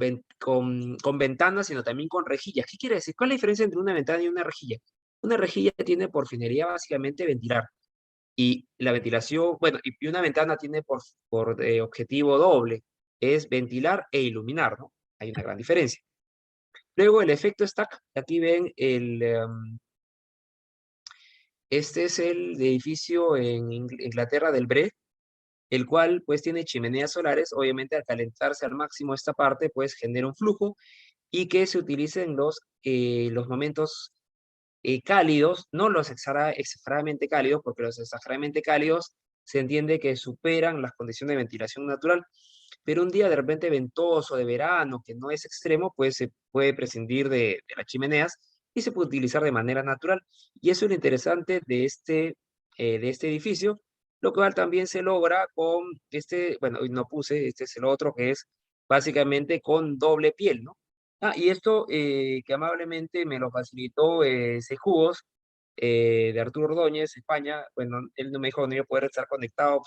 ventanas, sino también con rejillas. ¿Qué quiere decir? ¿Cuál es la diferencia entre una ventana y una rejilla? Una rejilla tiene por finalidad básicamente ventilar. Y la ventilación, bueno, y una ventana tiene por objetivo doble, es ventilar e iluminar, ¿no? Hay una gran diferencia. Luego el efecto stack, aquí ven este es el edificio en Inglaterra del Bre, el cual pues tiene chimeneas solares, obviamente al calentarse al máximo esta parte pues genera un flujo y que se utiliza en los momentos cálidos, no los exageradamente cálidos, porque los exageradamente cálidos se entiende que superan las condiciones de ventilación natural, pero un día de repente ventoso de verano, que no es extremo, pues se puede prescindir de las chimeneas y se puede utilizar de manera natural. Y eso es lo interesante de este edificio, lo cual también se logra con bueno, no puse, este es el otro que es básicamente con doble piel, ¿no? Y esto que amablemente me lo facilitó Sejugos, de Arturo Ordóñez, España. Bueno, él no me dijo no iba a poder estar conectado,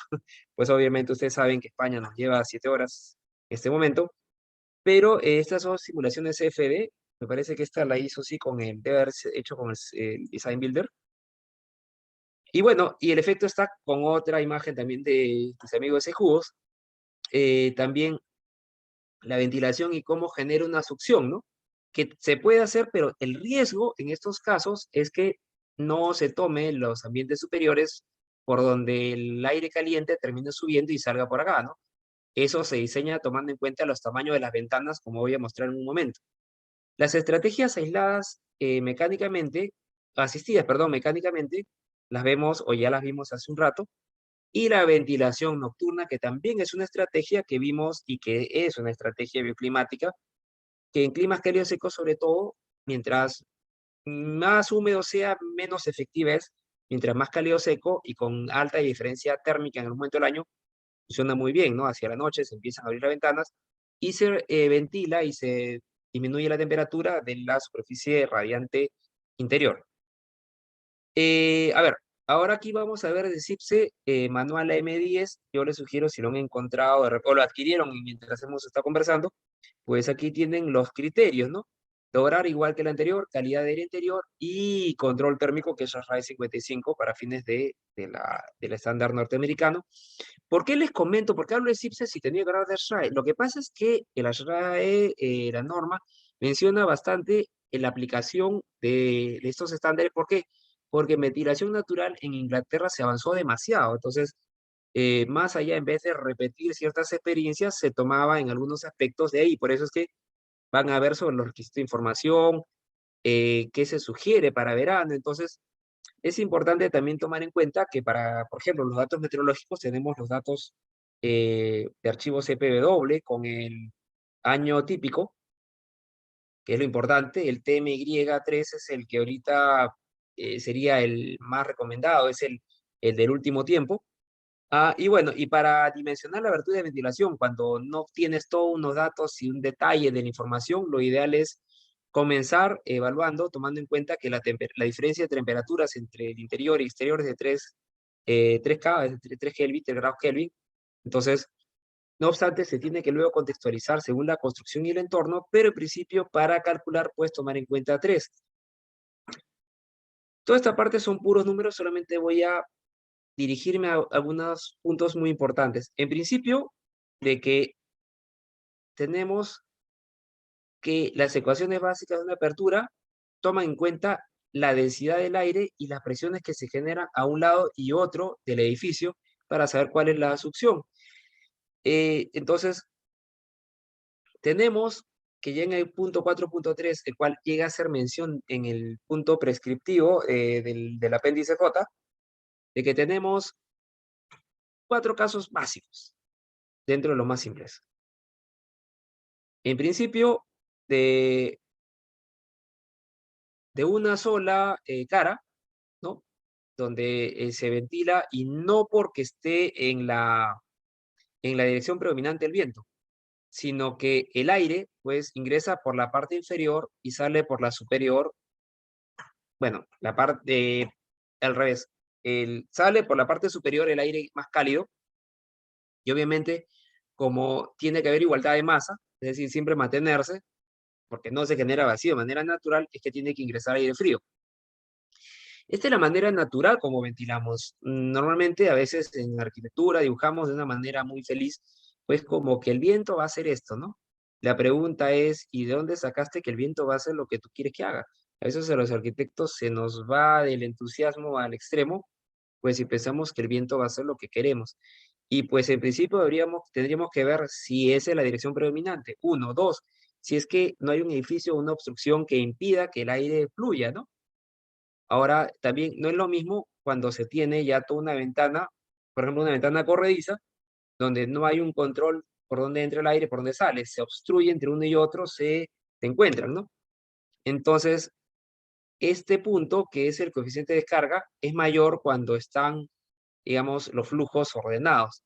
pues obviamente ustedes saben que España nos lleva 7 horas en este momento, pero estas son simulaciones CFD, Me parece que esta la hizo sí con debe haberse hecho con el Design Builder. Y bueno, y el efecto está con otra imagen también de mis amigos de Jugos. También la ventilación y cómo genera una succión, ¿no? Que se puede hacer, pero el riesgo en estos casos es que no se tome los ambientes superiores por donde el aire caliente termine subiendo y salga por acá, ¿no? Eso se diseña tomando en cuenta los tamaños de las ventanas, como voy a mostrar en un momento. Las estrategias aisladas asistidas, perdón, mecánicamente, las vemos o ya las vimos hace un rato, y la ventilación nocturna, que también es una estrategia que vimos y que es una estrategia bioclimática, que en climas cálidos secos sobre todo, mientras más húmedo sea, menos efectiva es, mientras más cálido seco y con alta diferencia térmica en el momento del año, funciona muy bien, ¿no? Hacia la noche se empiezan a abrir las ventanas y se ventila y se disminuye la temperatura de la superficie radiante interior. A ver, ahora aquí vamos a ver de CIPSE manual M10. Yo les sugiero, si lo han encontrado o lo adquirieron mientras hemos estado conversando, pues aquí tienen los criterios, ¿no? Lograr igual que el anterior, calidad de aire interior y control térmico, que es el RAE 55 para fines del estándar norteamericano. ¿Por qué les comento? ¿Por qué hablo de CIPSE si tenía que hablar de SRAE? Lo que pasa es que el SRAE, la norma, menciona bastante en la aplicación de estos estándares. ¿Por qué? Porque en ventilación natural en Inglaterra se avanzó demasiado. Entonces, más allá, en vez de repetir ciertas experiencias, se tomaba en algunos aspectos de ahí. Por eso es que van a ver sobre los requisitos de información, qué se sugiere para verano. Entonces, es importante también tomar en cuenta que para, por ejemplo, los datos meteorológicos tenemos los datos de archivo CPW con el año típico, que es lo importante. El TMY3 es el que ahorita sería el más recomendado, es el del último tiempo. Y bueno, y para dimensionar la abertura de ventilación, cuando no obtienes todos unos datos y un detalle de la información, lo ideal es comenzar evaluando, tomando en cuenta que la diferencia de temperaturas entre el interior y exterior es de 3K, es de 3 Kelvin, 3 grados Kelvin. Entonces, no obstante, se tiene que luego contextualizar según la construcción y el entorno, pero en principio para calcular puedes tomar en cuenta 3. Toda esta parte son puros números, solamente voy a dirigirme a algunos puntos muy importantes. En principio, de que tenemos que las ecuaciones básicas de una apertura toman en cuenta la densidad del aire y las presiones que se generan a un lado y otro del edificio para saber cuál es la succión. Entonces, tenemos que ya en el punto 4.3, el cual llega a hacer mención en el punto prescriptivo del apéndice J, de que tenemos 4 casos básicos dentro de los más simples. En principio, de una sola cara, ¿no? Donde se ventila y no porque esté en la dirección predominante del viento, sino que el aire, pues, ingresa por la parte inferior y sale por la superior. Bueno, la parte al revés. Sale por la parte superior el aire más cálido y obviamente, como tiene que haber igualdad de masa, es decir, siempre mantenerse, porque no se genera vacío de manera natural, es que tiene que ingresar aire frío. Esta es la manera natural como ventilamos. Normalmente, a veces en arquitectura dibujamos de una manera muy feliz, pues como que el viento va a hacer esto, ¿no? La pregunta es, ¿y de dónde sacaste que el viento va a hacer lo que tú quieres que haga? A veces a los arquitectos se nos va del entusiasmo al extremo, pues si pensamos que el viento va a hacer lo que queremos. Y pues en principio tendríamos que ver si esa es la dirección predominante. 1, 2, si es que no hay un edificio o una obstrucción que impida que el aire fluya, ¿no? Ahora, también no es lo mismo cuando se tiene ya toda una ventana, por ejemplo, una ventana corrediza, donde no hay un control por dónde entra el aire, por dónde sale, se obstruye entre uno y otro, se encuentran, ¿no? Entonces, este punto, que es el coeficiente de descarga, es mayor cuando están, digamos, los flujos ordenados.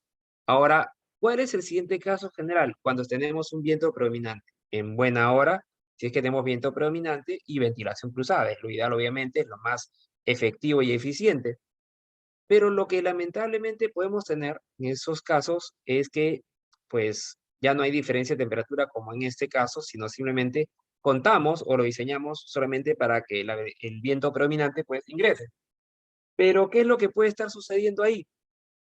Ahora, ¿cuál es el siguiente caso general? Cuando tenemos un viento predominante. En buena hora, si es que tenemos viento predominante y ventilación cruzada. Lo ideal, obviamente, es lo más efectivo y eficiente. Pero lo que lamentablemente podemos tener en esos casos es que, pues, ya no hay diferencia de temperatura como en este caso, sino simplemente contamos o lo diseñamos solamente para que el viento predominante pues ingrese. Pero, ¿qué es lo que puede estar sucediendo ahí?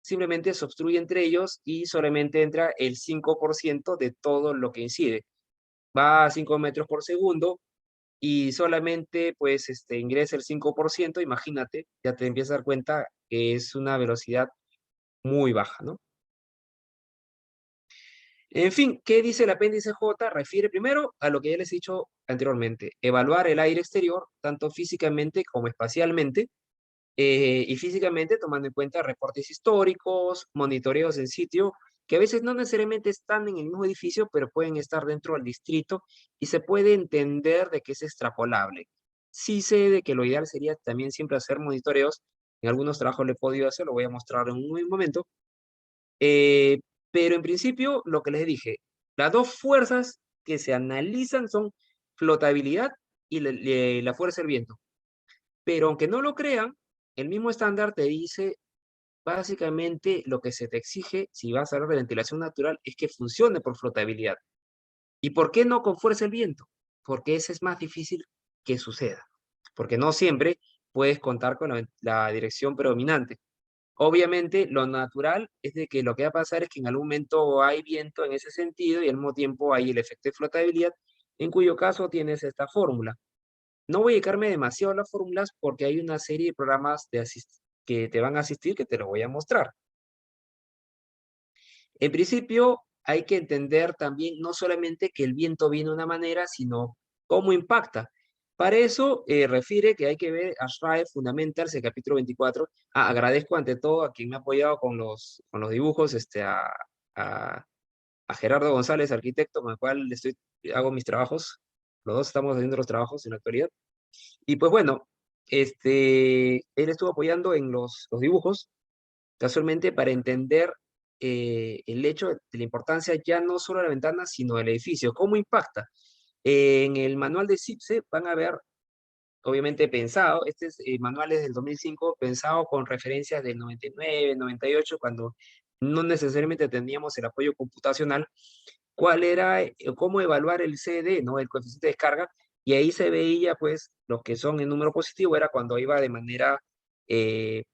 Simplemente se obstruye entre ellos y solamente entra el 5% de todo lo que incide. Va a 5 metros por segundo y solamente pues ingresa el 5%, imagínate, ya te empiezas a dar cuenta que es una velocidad muy baja, ¿no? En fin, ¿qué dice el apéndice J? Refiere primero a lo que ya les he dicho anteriormente, evaluar el aire exterior, tanto físicamente como espacialmente, y físicamente tomando en cuenta reportes históricos, monitoreos en sitio, que a veces no necesariamente están en el mismo edificio, pero pueden estar dentro del distrito y se puede entender de que es extrapolable. Sí sé de que lo ideal sería también siempre hacer monitoreos, en algunos trabajos lo he podido hacer, lo voy a mostrar en un momento, eh, pero en principio lo que les dije, las dos fuerzas que se analizan son flotabilidad y la fuerza del viento. Pero aunque no lo crean, el mismo estándar te dice básicamente lo que se te exige si vas a hablar de ventilación natural es que funcione por flotabilidad. ¿Y por qué no con fuerza el viento? Porque ese es más difícil que suceda. Porque no siempre puedes contar con la dirección predominante. Obviamente, lo natural es de que lo que va a pasar es que en algún momento hay viento en ese sentido y al mismo tiempo hay el efecto de flotabilidad, en cuyo caso tienes esta fórmula. No voy a dedicarme demasiado a las fórmulas porque hay una serie de programas que te van a asistir que te lo voy a mostrar. En principio, hay que entender también no solamente que el viento viene de una manera, sino cómo impacta. Para eso, refiere que hay que ver ASHRAE Fundamentals, el capítulo 24. Agradezco ante todo a quien me ha apoyado con los dibujos, a, a Gerardo González, arquitecto, con el cual hago mis trabajos. Los dos estamos haciendo los trabajos en la actualidad. Y pues bueno, él estuvo apoyando en los dibujos, casualmente para entender el hecho de la importancia ya no solo de la ventana, sino del edificio, cómo impacta. En el manual de CIPSE van a ver, obviamente pensado, manual es del 2005, pensado con referencias del 99, 98, cuando no necesariamente teníamos el apoyo computacional, cuál era, cómo evaluar el CD, ¿no? El coeficiente de descarga, y ahí se veía, pues, los que son en número positivo, era cuando iba de manera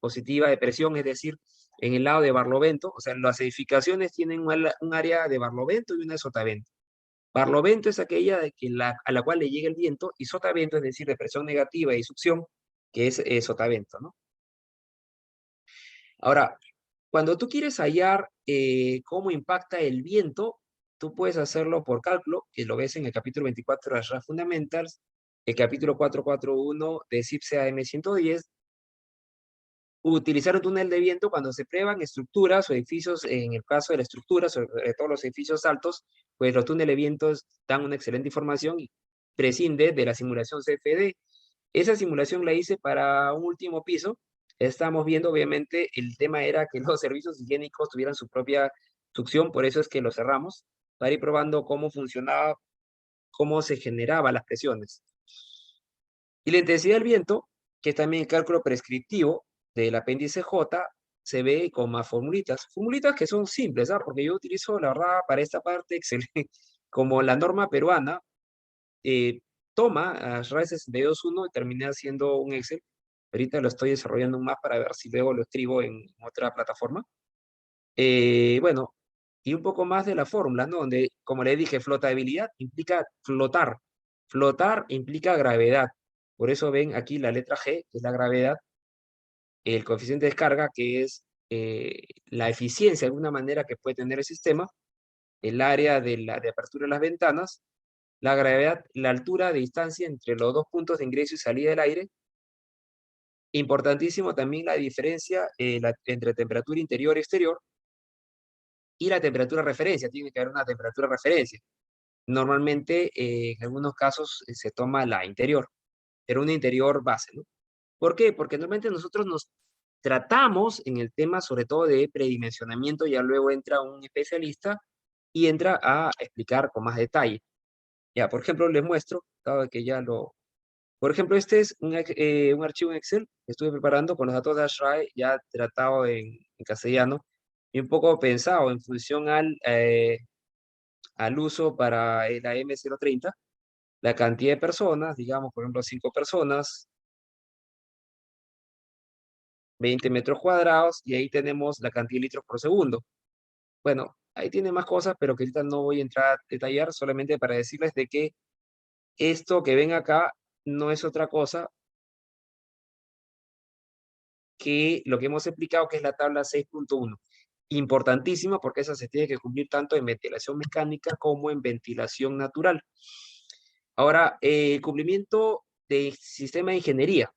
positiva de presión, es decir, en el lado de Barlovento, o sea, las edificaciones tienen un área de Barlovento y una de sotavento. Barlovento es aquella a la cual le llega el viento, y sotavento, es decir, de presión negativa y succión, que es sotavento, ¿no? Ahora, cuando tú quieres hallar cómo impacta el viento, tú puedes hacerlo por cálculo, que lo ves en el capítulo 24 de las RAF Fundamentals, el capítulo 441 de CIPSE AM110, utilizar un túnel de viento cuando se prueban estructuras o edificios, en el caso de la estructura, sobre todo los edificios altos, pues los túneles de viento dan una excelente información y prescinde de la simulación CFD. Esa simulación la hice para un último piso. Estamos viendo, obviamente, el tema era que los servicios higiénicos tuvieran su propia succión, por eso es que lo cerramos, para ir probando cómo funcionaba, cómo se generaban las presiones. Y la intensidad del viento, que es también el cálculo prescriptivo del apéndice J, se ve con más formulitas. Formulitas que son simples, ¿ah? Porque yo utilizo, la verdad, para esta parte Excel, como la norma peruana, toma a RAE 62.1 y terminé haciendo un Excel. Ahorita lo estoy desarrollando más para ver si luego lo escribo en otra plataforma. Bueno, y un poco más de la fórmula, ¿no? Donde, como le dije, flotabilidad implica flotar. Flotar implica gravedad. Por eso ven aquí la letra G, que es la gravedad, el coeficiente de descarga, que es la eficiencia de alguna manera que puede tener el sistema, el área de apertura de las ventanas, la gravedad, la altura de distancia entre los dos puntos de ingreso y salida del aire. Importantísimo también la diferencia entre temperatura interior y exterior y la temperatura referencia. Tiene que haber una temperatura referencia. Normalmente, en algunos casos, se toma la interior, pero una interior base, ¿no? ¿Por qué? Porque normalmente nosotros nos tratamos en el tema sobre todo de predimensionamiento, ya luego entra un especialista y entra a explicar con más detalle. Ya, por ejemplo, les muestro, dado que ya lo... Por ejemplo, este es un archivo en Excel que estuve preparando con los datos de ASHRAE ya tratado en castellano y un poco pensado en función al uso para la M030. la cantidad de personas, digamos, por ejemplo, 5 personas, 20 metros cuadrados, y ahí tenemos la cantidad de litros por segundo. Bueno, ahí tiene más cosas, pero que ahorita no voy a entrar a detallar, solamente para decirles de que esto que ven acá no es otra cosa que lo que hemos explicado, que es la tabla 6.1. Importantísima porque esa se tiene que cumplir tanto en ventilación mecánica como en ventilación natural. Ahora, cumplimiento de sistema de ingeniería.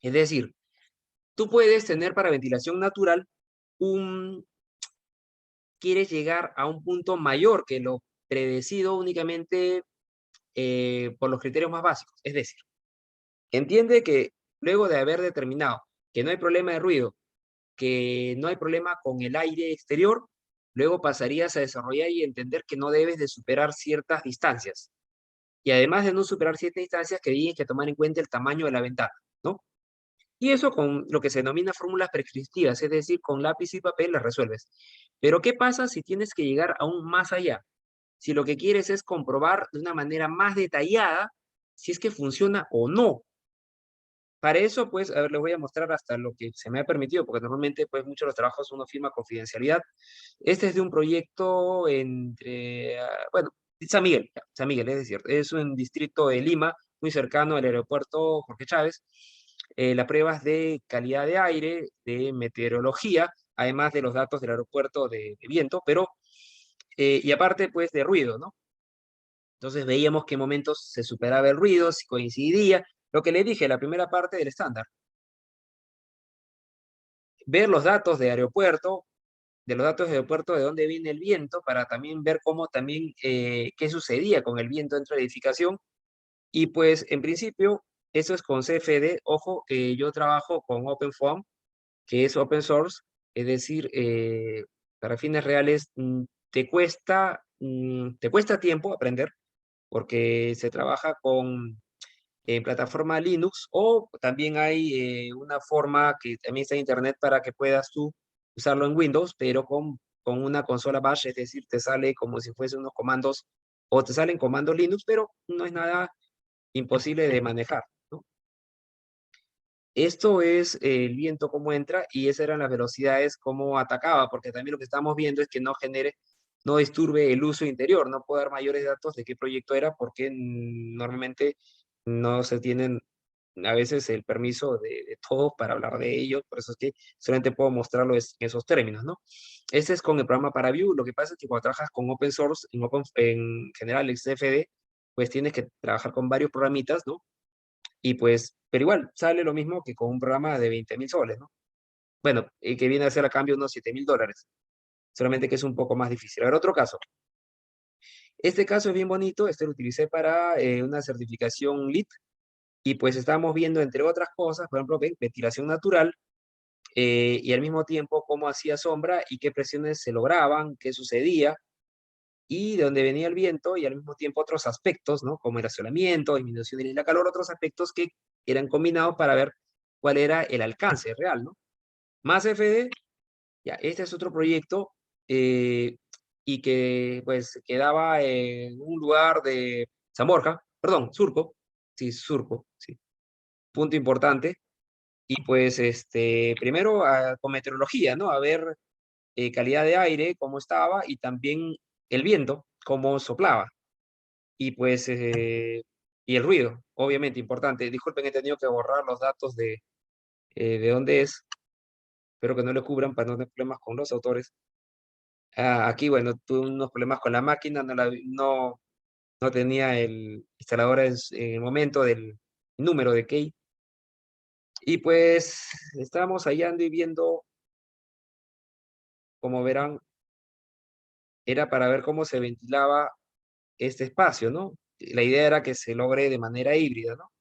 Es decir, tú puedes tener para ventilación natural quieres llegar a un punto mayor que lo predecido únicamente por los criterios más básicos. Es decir, entiende que luego de haber determinado que no hay problema de ruido, que no hay problema con el aire exterior, luego pasarías a desarrollar y entender que no debes de superar ciertas distancias. Y además de no superar ciertas distancias, que tienes que tomar en cuenta el tamaño de la ventana, ¿no? Y eso con lo que se denomina fórmulas prescriptivas, es decir, con lápiz y papel las resuelves. Pero ¿qué pasa si tienes que llegar aún más allá? Si lo que quieres es comprobar de una manera más detallada si es que funciona o no. Para eso, pues, a ver, les voy a mostrar hasta lo que se me ha permitido, porque normalmente, pues, muchos de los trabajos uno firma confidencialidad. Este es de un proyecto entre, bueno, San Miguel, es cierto, es un distrito de Lima, muy cercano al aeropuerto Jorge Chávez. Las pruebas de calidad de aire, de meteorología, además de los datos del aeropuerto de viento, pero, y aparte, pues, de ruido, ¿no? Entonces veíamos qué momentos se superaba el ruido, si coincidía, lo que le dije, la primera parte del estándar. Ver los datos de aeropuerto, de dónde viene el viento, para también ver cómo también, qué sucedía con el viento dentro de la edificación. Y pues, en principio, eso es con CFD. Ojo, yo trabajo con OpenFOAM, que es open source, es decir, para fines reales, te cuesta tiempo aprender, porque se trabaja con plataforma Linux, o también hay una forma que también está en internet para que puedas tú usarlo en Windows, pero con una consola bash, es decir, te sale como si fuesen unos comandos, o te salen comandos Linux, pero no es nada imposible de manejar, ¿no? Esto es el viento cómo entra, y esas eran las velocidades cómo atacaba, porque también lo que estamos viendo es que no disturbe el uso interior. No puedo dar mayores datos de qué proyecto era, porque normalmente no se tienen a veces el permiso de todos para hablar de ellos, por eso es que solamente puedo mostrarlo en esos términos, ¿no? Este es con el programa ParaView. Lo que pasa es que cuando trabajas con open source, en general el CFD, pues tienes que trabajar con varios programitas, ¿no? Y pues, pero igual, sale lo mismo que con un programa de 20.000 soles, ¿no? Bueno, y que viene a ser a cambio unos $7.000, solamente que es un poco más difícil. A ver, otro caso. Este caso es bien bonito, este lo utilicé para una certificación LEED, y pues estamos viendo, entre otras cosas, por ejemplo, ventilación natural, y al mismo tiempo cómo hacía sombra y qué presiones se lograban, qué sucedía, y de dónde venía el viento, y al mismo tiempo otros aspectos, ¿no? Como el aislamiento, disminución de la calor, otros aspectos que eran combinados para ver cuál era el alcance real, ¿no? Más FD, ya, este es otro proyecto, y que pues quedaba en un lugar de San Borja, perdón, Surco, sí, Surco, sí, punto importante. Y pues, primero con meteorología, ¿no? A ver calidad de aire, cómo estaba, y también el viento, cómo soplaba. Y pues, y el ruido, obviamente, importante. Disculpen, he tenido que borrar los datos de dónde es. Espero que no le cubran para no tener problemas con los autores. Aquí, bueno, tuve unos problemas con la máquina, no tenía el instalador en el momento del número de key. Y pues, estábamos hallando y viendo, como verán, era para ver cómo se ventilaba este espacio, ¿no? La idea era que se logre de manera híbrida, ¿no?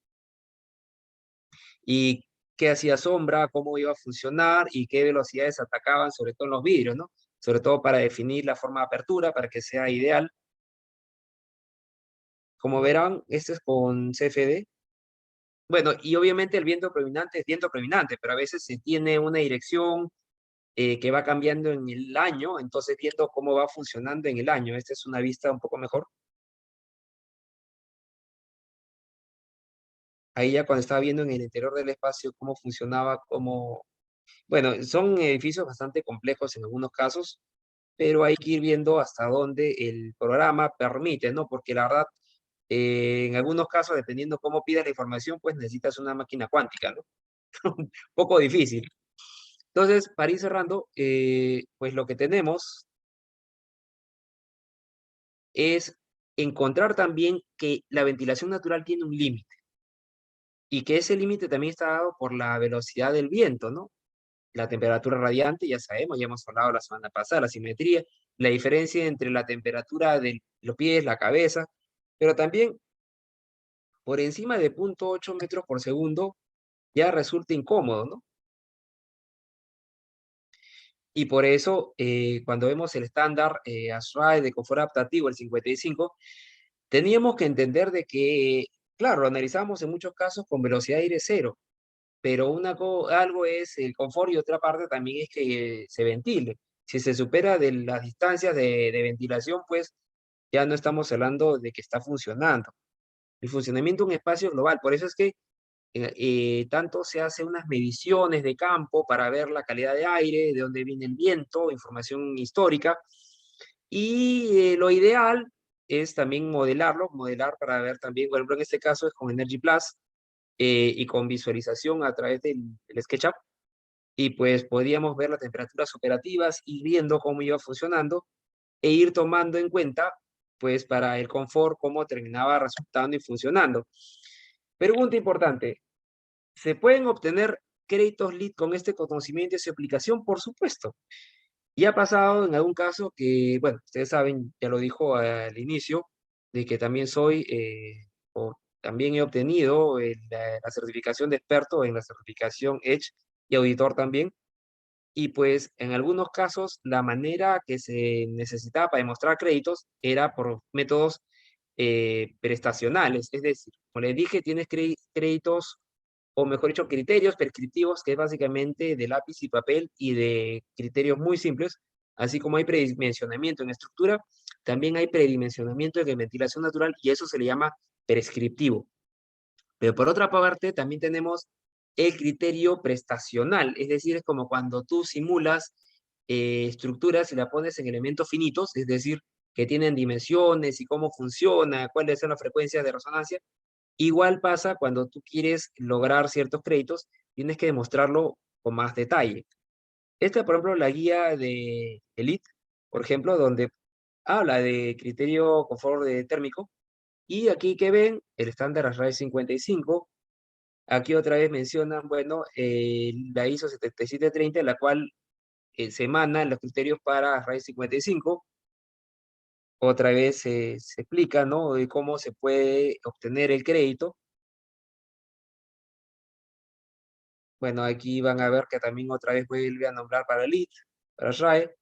Y qué hacía sombra, cómo iba a funcionar y qué velocidades atacaban, sobre todo en los vidrios, ¿no? Sobre todo para definir la forma de apertura, para que sea ideal. Como verán, este es con CFD. Bueno, y obviamente el viento predominante es viento predominante, pero a veces se tiene una dirección que va cambiando en el año, entonces viendo cómo va funcionando en el año. Esta es una vista un poco mejor. Ahí ya cuando estaba viendo en el interior del espacio cómo funcionaba, bueno, son edificios bastante complejos en algunos casos, pero hay que ir viendo hasta dónde el programa permite, ¿no? Porque la verdad, en algunos casos, dependiendo cómo pidas la información, pues necesitas una máquina cuántica, ¿no? Un poco difícil. Entonces, para ir cerrando, pues lo que tenemos es encontrar también que la ventilación natural tiene un límite y que ese límite también está dado por la velocidad del viento, ¿no? La temperatura radiante, ya sabemos, ya hemos hablado la semana pasada, la simetría, la diferencia entre la temperatura de los pies, la cabeza, pero también por encima de 0.8 metros por segundo ya resulta incómodo, ¿no? Y por eso, cuando vemos el estándar ASHRAE de confort adaptativo, el 55, teníamos que entender de que, claro, lo analizamos en muchos casos con velocidad de aire cero, pero algo es el confort y otra parte también es que se ventile. Si se supera de las distancias de ventilación, pues ya no estamos hablando de que está funcionando. El funcionamiento de un espacio global, por eso es que tanto se hace unas mediciones de campo para ver la calidad de aire, de dónde viene el viento, información histórica, y lo ideal es también modelar para ver también, por ejemplo, en este caso es con Energy Plus, y con visualización a través del SketchUp, y pues podíamos ver las temperaturas operativas, ir viendo cómo iba funcionando, e ir tomando en cuenta, pues para el confort, cómo terminaba resultando y funcionando. Pregunta importante, ¿se pueden obtener créditos LEED con este conocimiento y su aplicación? Por supuesto. Y ha pasado en algún caso que, bueno, ustedes saben, ya lo dijo al inicio, de que también o también he obtenido la certificación de experto en la certificación Edge y auditor también. Y pues en algunos casos la manera que se necesitaba para demostrar créditos era por métodos prestacionales. Es decir, como les dije, tienes créditos, o mejor dicho, criterios prescriptivos, que es básicamente de lápiz y papel y de criterios muy simples, así como hay predimensionamiento en estructura, también hay predimensionamiento en ventilación natural y eso se le llama prescriptivo. Pero por otra parte, también tenemos el criterio prestacional, es decir, es como cuando tú simulas estructuras y la pones en elementos finitos, es decir, que tienen dimensiones y cómo funciona, cuáles son las frecuencias de resonancia. Igual pasa cuando tú quieres lograr ciertos créditos, tienes que demostrarlo con más detalle. Esta, por ejemplo, la guía de Elite, por ejemplo, donde habla de criterio confort térmico, y aquí que ven, el estándar ASHRAE 55, aquí otra vez mencionan, bueno, la ISO 7730, la cual se emanan los criterios para ASHRAE 55. Otra vez se explica, ¿no?, de cómo se puede obtener el crédito. Bueno, aquí van a ver que también otra vez vuelve a nombrar para LEED, para ASHRAE,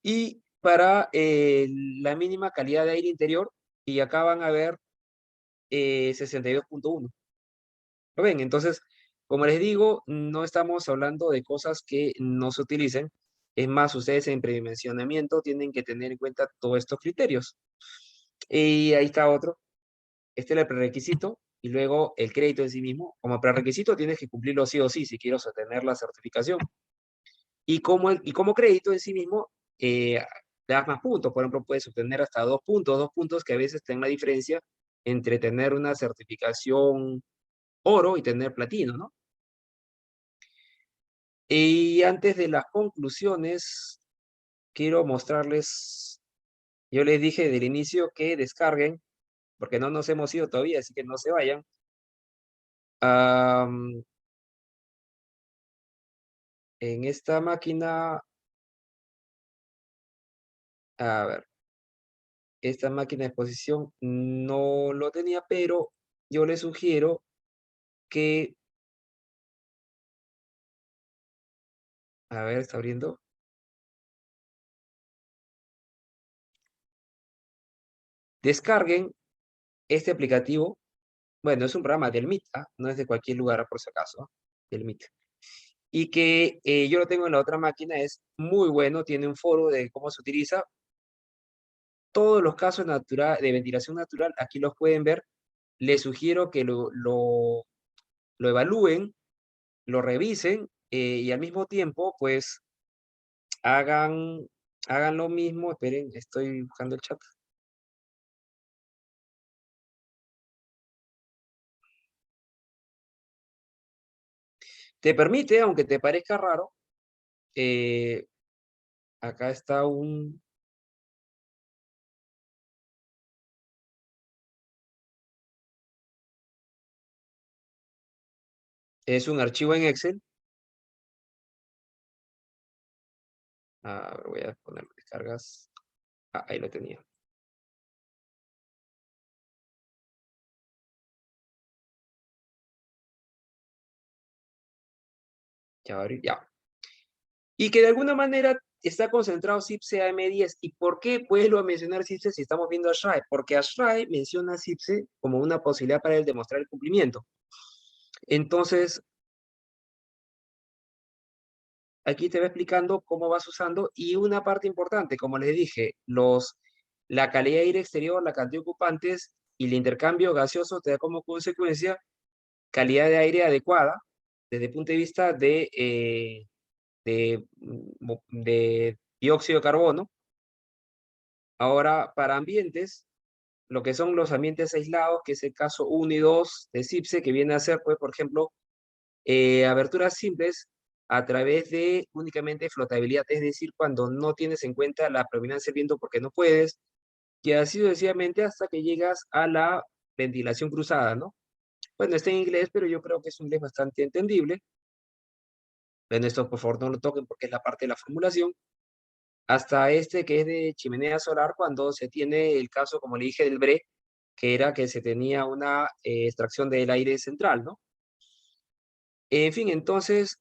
y para la mínima calidad de aire interior, y acá van a ver 62.1. ¿Lo ven? Entonces, como les digo, no estamos hablando de cosas que no se utilicen. Es más, ustedes en predimensionamiento tienen que tener en cuenta todos estos criterios. Y ahí está otro. Este es el prerequisito y luego el crédito en sí mismo. Como prerequisito tienes que cumplirlo sí o sí si quieres obtener la certificación. Y como crédito en sí mismo, te das más puntos. Por ejemplo, puedes obtener hasta 2 puntos que a veces tengan la diferencia entre tener una certificación oro y tener platino, ¿no? Y antes de las conclusiones, quiero mostrarles, yo les dije del inicio que descarguen, porque no nos hemos ido todavía, así que no se vayan. En esta máquina, a ver, esta máquina de exposición no lo tenía, pero yo les sugiero que, a ver, está abriendo. Descarguen este aplicativo. Bueno, es un programa del MIT, no es de cualquier lugar, por si acaso, del MIT. Y que yo lo tengo en la otra máquina, es muy bueno, tiene un foro de cómo se utiliza. Todos los casos de ventilación natural, aquí los pueden ver. Les sugiero que lo lo evalúen, lo revisen y al mismo tiempo, pues, hagan lo mismo. Esperen, estoy buscando el chat. Te permite, aunque te parezca raro, acá está es un archivo en Excel. A ver, voy a poner descargas. Ah, ahí lo tenía. Ya, va a abrir, ya. Y que de alguna manera está concentrado CIPSE AM10. ¿Y por qué vuelvo a mencionar CIPSE si estamos viendo a ASHRAE? Porque ASHRAE menciona a CIPSE como una posibilidad para él demostrar el cumplimiento. Entonces, aquí te va explicando cómo vas usando. Y una parte importante, como les dije, la calidad de aire exterior, la cantidad de ocupantes y el intercambio gaseoso te da como consecuencia calidad de aire adecuada desde el punto de vista de dióxido de carbono. Ahora, para ambientes, lo que son los ambientes aislados, que es el caso 1 y 2 de CIPSE, que viene a ser, pues, por ejemplo, aberturas simples a través de únicamente flotabilidad, es decir, cuando no tienes en cuenta la predominancia del viento porque no puedes, y así sucesivamente hasta que llegas a la ventilación cruzada, ¿no? Bueno, está en inglés, pero yo creo que es un inglés bastante entendible. Bueno, esto por favor no lo toquen porque es la parte de la formulación. Hasta este que es de chimenea solar, cuando se tiene el caso, como le dije, del BRE, que era que se tenía una extracción del aire central, ¿no? En fin, entonces,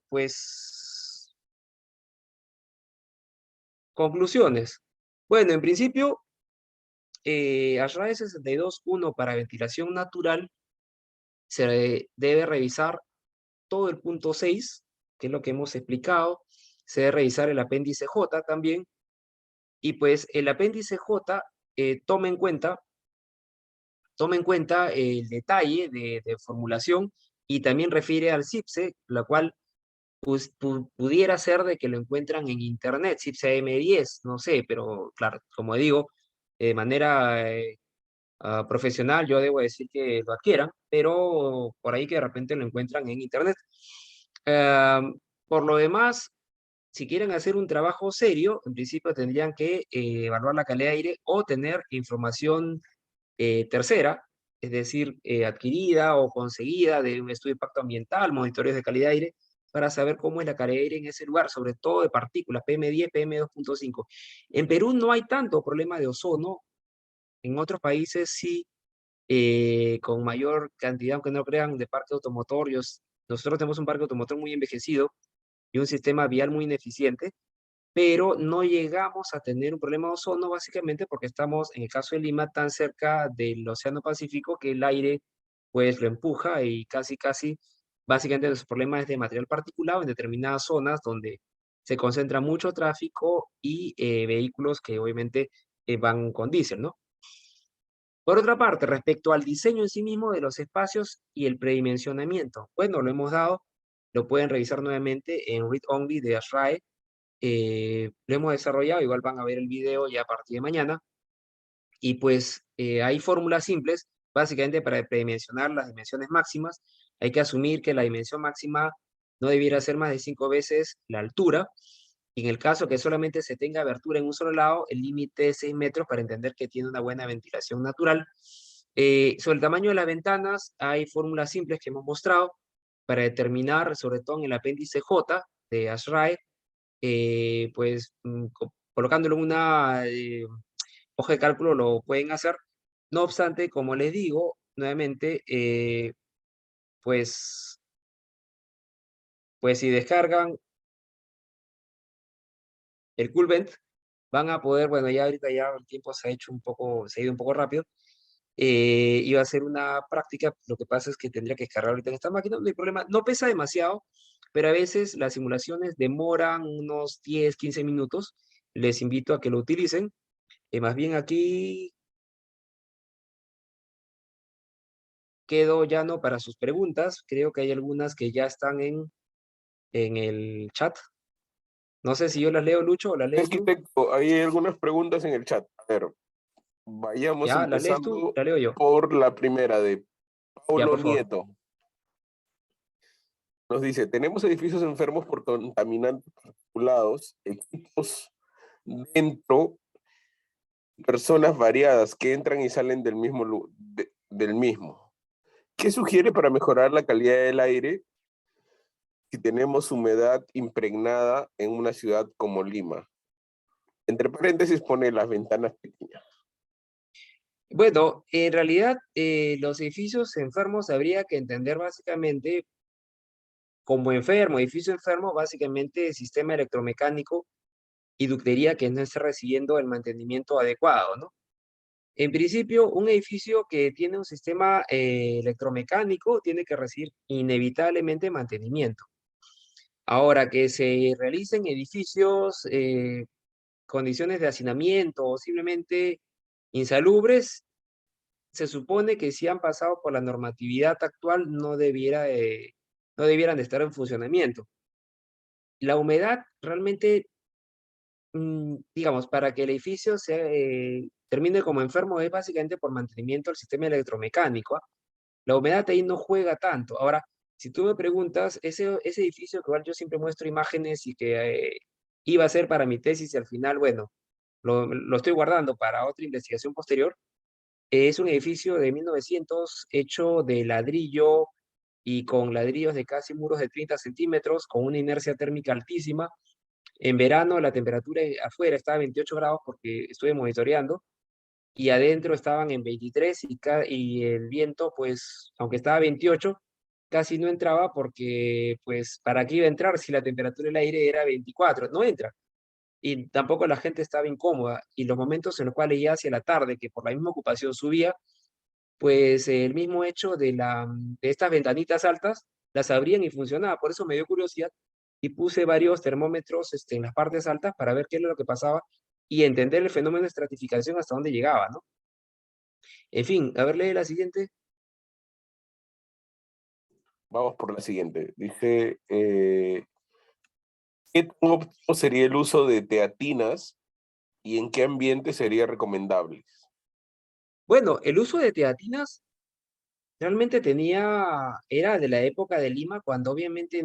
pues, conclusiones. Bueno, en principio, ASHRAE 62.1 para ventilación natural se debe revisar todo el punto 6, que es lo que hemos explicado. Se debe revisar el apéndice J también. Y pues el apéndice J toma en cuenta el detalle de formulación y también refiere al CIPSE, la cual pues, pudiera ser de que lo encuentran en internet, CIPSE M10, no sé, pero claro, como digo, de manera profesional yo debo decir que lo adquieran, pero por ahí que de repente lo encuentran en internet. Por lo demás, si quieren hacer un trabajo serio, en principio tendrían que evaluar la calidad de aire o tener información tercera, es decir, adquirida o conseguida de un estudio de impacto ambiental, monitores de calidad de aire, para saber cómo es la calidad de aire en ese lugar, sobre todo de partículas, PM10, PM2.5. En Perú no hay tanto problema de ozono, en otros países sí, con mayor cantidad, aunque no crean, de parque automotor. Nosotros tenemos un parque automotor muy envejecido y un sistema vial muy ineficiente, pero no llegamos a tener un problema de ozono básicamente porque estamos, en el caso de Lima, tan cerca del Océano Pacífico que el aire pues lo empuja y casi, básicamente nuestro problema es de material particulado en determinadas zonas donde se concentra mucho tráfico y vehículos que obviamente van con diésel, ¿no? Por otra parte, respecto al diseño en sí mismo de los espacios y el predimensionamiento, bueno, lo hemos dado, lo pueden revisar nuevamente en Read Only de ASHRAE. Lo hemos desarrollado, igual van a ver el video ya a partir de mañana. Y pues hay fórmulas simples, básicamente para predimensionar las dimensiones máximas. Hay que asumir que la dimensión máxima no debiera ser más de 5 veces la altura. En el caso que solamente se tenga abertura en un solo lado, el límite es 6 metros para entender que tiene una buena ventilación natural. Sobre el tamaño de las ventanas, hay fórmulas simples que hemos mostrado para determinar, sobre todo en el apéndice J de ASHRAE, pues colocándolo en una hoja de cálculo lo pueden hacer. No obstante, como les digo, nuevamente, pues si descargan el Coolvent, van a poder, bueno, ya ahorita ya el tiempo se ha ido un poco rápido. Iba a hacer una práctica, lo que pasa es que tendría que descargar ahorita en esta máquina, no hay problema, no pesa demasiado, pero a veces las simulaciones demoran unos 10, 15 minutos. Les invito a que lo utilicen. Más bien aquí quedo llano para sus preguntas. Creo que hay algunas que ya están en el chat. No sé si yo las leo, Lucho, o las lees tú. Arquitecto, hay algunas preguntas en el chat. A ver, vayamos Ya, las lees tú, empezando la leo yo. por la primera de Ya, Paulo por favor. Nieto. Nos dice, tenemos edificios enfermos por contaminantes particulados, equipos dentro, personas variadas que entran y salen del mismo, del mismo. ¿Qué sugiere para mejorar la calidad del aire si tenemos humedad impregnada en una ciudad como Lima? Entre paréntesis pone las ventanas pequeñas. Bueno, en realidad los edificios enfermos habría que entender básicamente como enfermo, edificio enfermo, básicamente sistema electromecánico y ductería que no está recibiendo el mantenimiento adecuado, ¿no? En principio, un edificio que tiene un sistema electromecánico tiene que recibir inevitablemente mantenimiento. Ahora, que se realicen edificios, condiciones de hacinamiento o simplemente insalubres, se supone que si han pasado por la normatividad actual no debieran de estar en funcionamiento. La humedad realmente, digamos, para que el edificio termine como enfermo es básicamente por mantenimiento del sistema electromecánico, ¿ah? La humedad ahí no juega tanto. Ahora, si tú me preguntas, ese edificio que igual yo siempre muestro imágenes y que iba a ser para mi tesis y al final, bueno, lo estoy guardando para otra investigación posterior, es un edificio de 1900 hecho de ladrillo y con ladrillos de casi muros de 30 centímetros, con una inercia térmica altísima. En verano la temperatura afuera estaba a 28 grados porque estuve monitoreando y adentro estaban en 23 y el viento, pues, aunque estaba a 28, casi no entraba porque, pues, ¿para qué iba a entrar si la temperatura del aire era 24? No entra. Y tampoco la gente estaba incómoda. Y los momentos en los cuales ya hacia la tarde, que por la misma ocupación subía, pues el mismo hecho de estas ventanitas altas, las abrían y funcionaba. Por eso me dio curiosidad y puse varios termómetros en las partes altas para ver qué era lo que pasaba y entender el fenómeno de estratificación hasta dónde llegaba, ¿no? En fin, a ver, lee la siguiente. Vamos por la siguiente. Dice, ¿qué tan óptimo sería el uso de teatinas y en qué ambiente sería recomendable? Bueno, el uso de teatinas realmente era de la época de Lima, cuando obviamente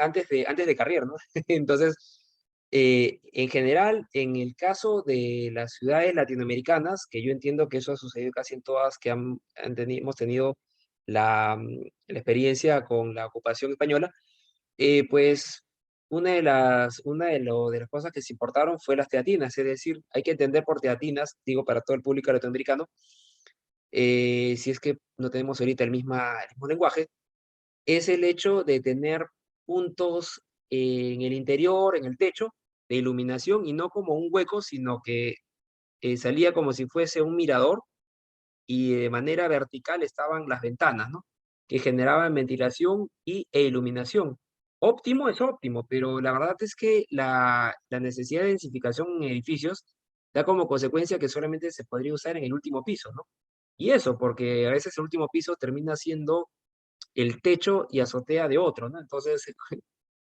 antes de Carrier, ¿no? Entonces, en general, en el caso de las ciudades latinoamericanas, que yo entiendo que eso ha sucedido casi en todas, que hemos tenido la experiencia con la ocupación española, pues una de las cosas que se importaron fue las teatinas, es decir, hay que entender por teatinas, digo para todo el público latinoamericano, si es que no tenemos ahorita el mismo lenguaje, es el hecho de tener puntos en el interior, en el techo, de iluminación, y no como un hueco, sino que salía como si fuese un mirador, y de manera vertical estaban las ventanas, ¿no? Que generaban ventilación e iluminación. Óptimo es óptimo, pero la verdad es que la necesidad de densificación en edificios da como consecuencia que solamente se podría usar en el último piso, ¿no? Y eso, porque a veces el último piso termina siendo el techo y azotea de otro, ¿no? Entonces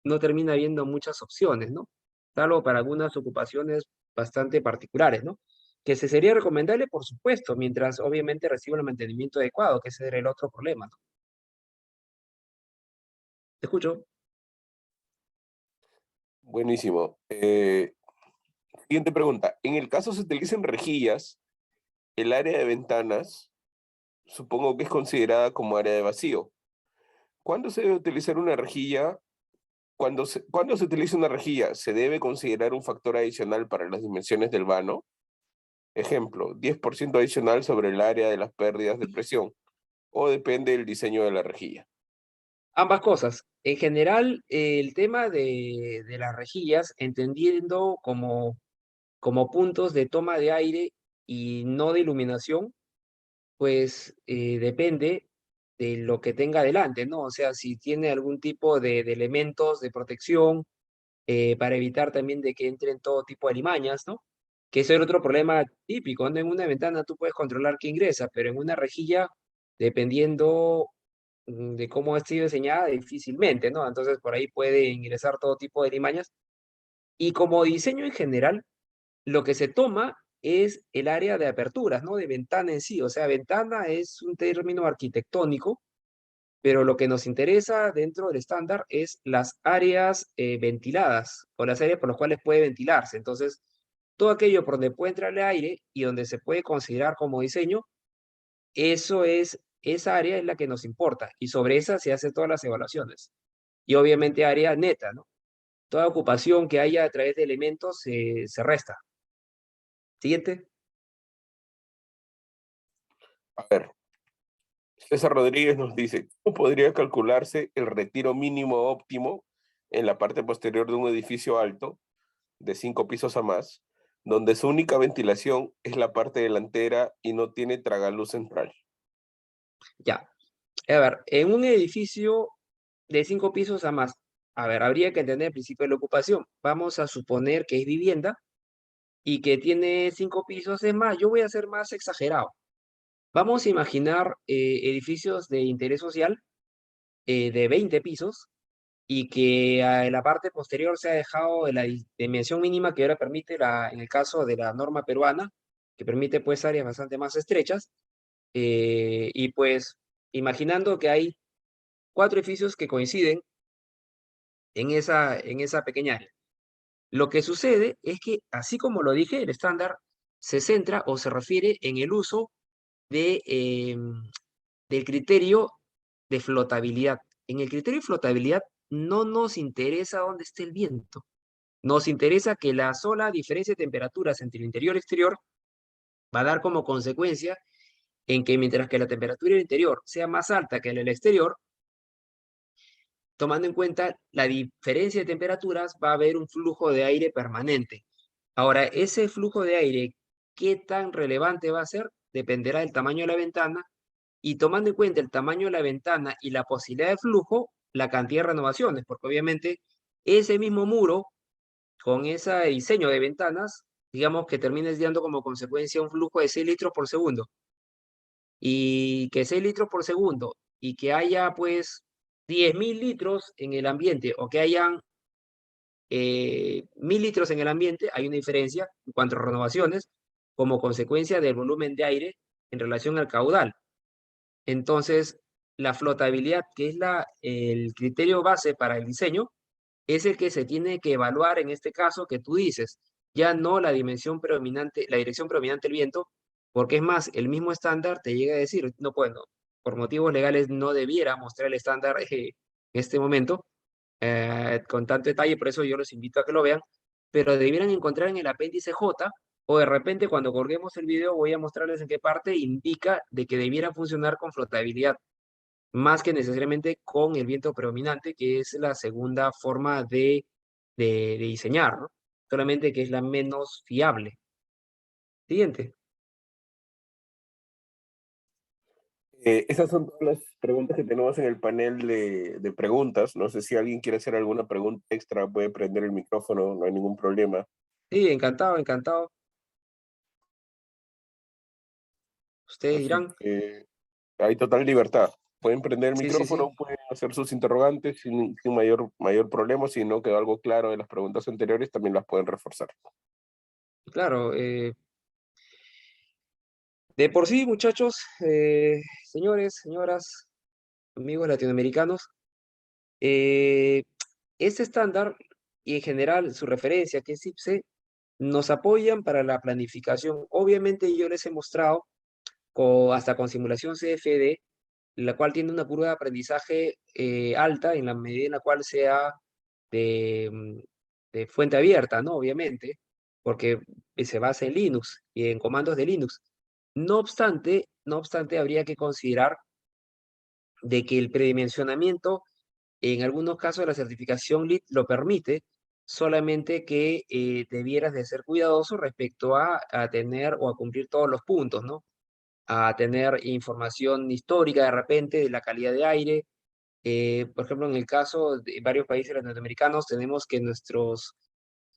no termina habiendo muchas opciones, ¿no? Salvo para algunas ocupaciones bastante particulares, ¿no? Que se sería recomendable, por supuesto, mientras obviamente reciba el mantenimiento adecuado, que ese era el otro problema, ¿no? Te escucho. Buenísimo. Siguiente pregunta. En el caso se utilicen rejillas, el área de ventanas, supongo que es considerada como área de vacío. ¿Cuándo se debe utilizar una rejilla? Cuando se utiliza una rejilla, ¿se debe considerar un factor adicional para las dimensiones del vano? Ejemplo, 10% adicional sobre el área de las pérdidas de presión, o depende del diseño de la rejilla. Ambas cosas. En general, el tema de las rejillas, entendiendo como puntos de toma de aire y no de iluminación, pues depende de lo que tenga adelante, ¿no? O sea, si tiene algún tipo de elementos de protección para evitar también de que entren todo tipo de alimañas, ¿no? Que ese es el otro problema típico, ¿no? En una ventana tú puedes controlar qué ingresa, pero en una rejilla dependiendo de cómo ha sido diseñada, difícilmente, ¿no? Entonces por ahí puede ingresar todo tipo de limañas. Y como diseño en general, lo que se toma es el área de aperturas, ¿no? De ventana en sí. O sea, ventana es un término arquitectónico, pero lo que nos interesa dentro del estándar es las áreas ventiladas o las áreas por las cuales puede ventilarse. Entonces, todo aquello por donde puede entrar el aire y donde se puede considerar como diseño, esa área es la que nos importa y sobre esa se hacen todas las evaluaciones. Y obviamente área neta, ¿no? Toda ocupación que haya a través de elementos se resta. Siguiente. A ver, César Rodríguez nos dice, ¿cómo podría calcularse el retiro mínimo óptimo en la parte posterior de un edificio alto, de 5 pisos a más, donde su única ventilación es la parte delantera y no tiene tragaluz central? Ya. A ver, en un edificio de 5 pisos a más, a ver, habría que entender el principio de la ocupación. Vamos a suponer que es vivienda y que tiene 5 pisos. Es más, yo voy a ser más exagerado. Vamos a imaginar edificios de interés social de 20 pisos y que en la parte posterior se ha dejado de la dimensión mínima que ahora permite, en el caso de la norma peruana, que permite pues áreas bastante más estrechas. Y pues imaginando que hay 4 edificios que coinciden en esa pequeña área. Lo que sucede es que, así como lo dije, el estándar se centra o se refiere en el uso del criterio de flotabilidad. En el criterio de flotabilidad no nos interesa dónde esté el viento. Nos interesa que la sola diferencia de temperaturas entre el interior y el exterior va a dar como consecuencia en que mientras que la temperatura del interior sea más alta que la del exterior, tomando en cuenta la diferencia de temperaturas, va a haber un flujo de aire permanente. Ahora, ese flujo de aire, ¿qué tan relevante va a ser? Dependerá del tamaño de la ventana y tomando en cuenta el tamaño de la ventana y la posibilidad de flujo, la cantidad de renovaciones, porque obviamente ese mismo muro, con ese diseño de ventanas, digamos que termines dando como consecuencia un flujo de 6 litros por segundo. Y que 6 litros por segundo y que haya pues 10.000 litros en el ambiente o que hayan 1.000 litros en el ambiente, hay una diferencia en cuanto a renovaciones como consecuencia del volumen de aire en relación al caudal. Entonces, la flotabilidad, que es el criterio base para el diseño, es el que se tiene que evaluar en este caso que tú dices, ya no la dimensión predominante, la dirección predominante del viento, porque es más, el mismo estándar te llega a decir, no, bueno, por motivos legales no debiera mostrar el estándar en este momento con tanto detalle, por eso yo los invito a que lo vean, pero debieran encontrar en el apéndice J, o de repente cuando colguemos el video voy a mostrarles en qué parte indica de que debiera funcionar con flotabilidad más que necesariamente con el viento predominante, que es la segunda forma de diseñar, ¿no? Solamente que es la menos fiable. Siguiente. Esas son todas las preguntas que tenemos en el panel de preguntas. No sé si alguien quiere hacer alguna pregunta extra, puede prender el micrófono, no hay ningún problema. Sí, encantado, encantado. Ustedes Así dirán. que hay total libertad. Pueden prender el Sí, sí, sí. micrófono, pueden hacer sus interrogantes sin mayor problema, si no quedó algo claro de las preguntas anteriores, también las pueden reforzar. Claro, de por sí, muchachos, señores, señoras, amigos latinoamericanos, eh, este estándar y en general su referencia, que es IPSE, nos apoyan para la planificación. Obviamente yo les he mostrado hasta con simulación CFD, la cual tiene una curva de aprendizaje alta en la medida en la cual sea de fuente abierta, ¿no? Obviamente, porque se basa en Linux y en comandos de Linux. No obstante, habría que considerar de que el predimensionamiento, en algunos casos la certificación LEED lo permite, solamente que debieras de ser cuidadoso respecto a tener o a cumplir todos los puntos, ¿no? A tener información histórica de repente de la calidad de aire. Por ejemplo, en el caso de varios países latinoamericanos, tenemos que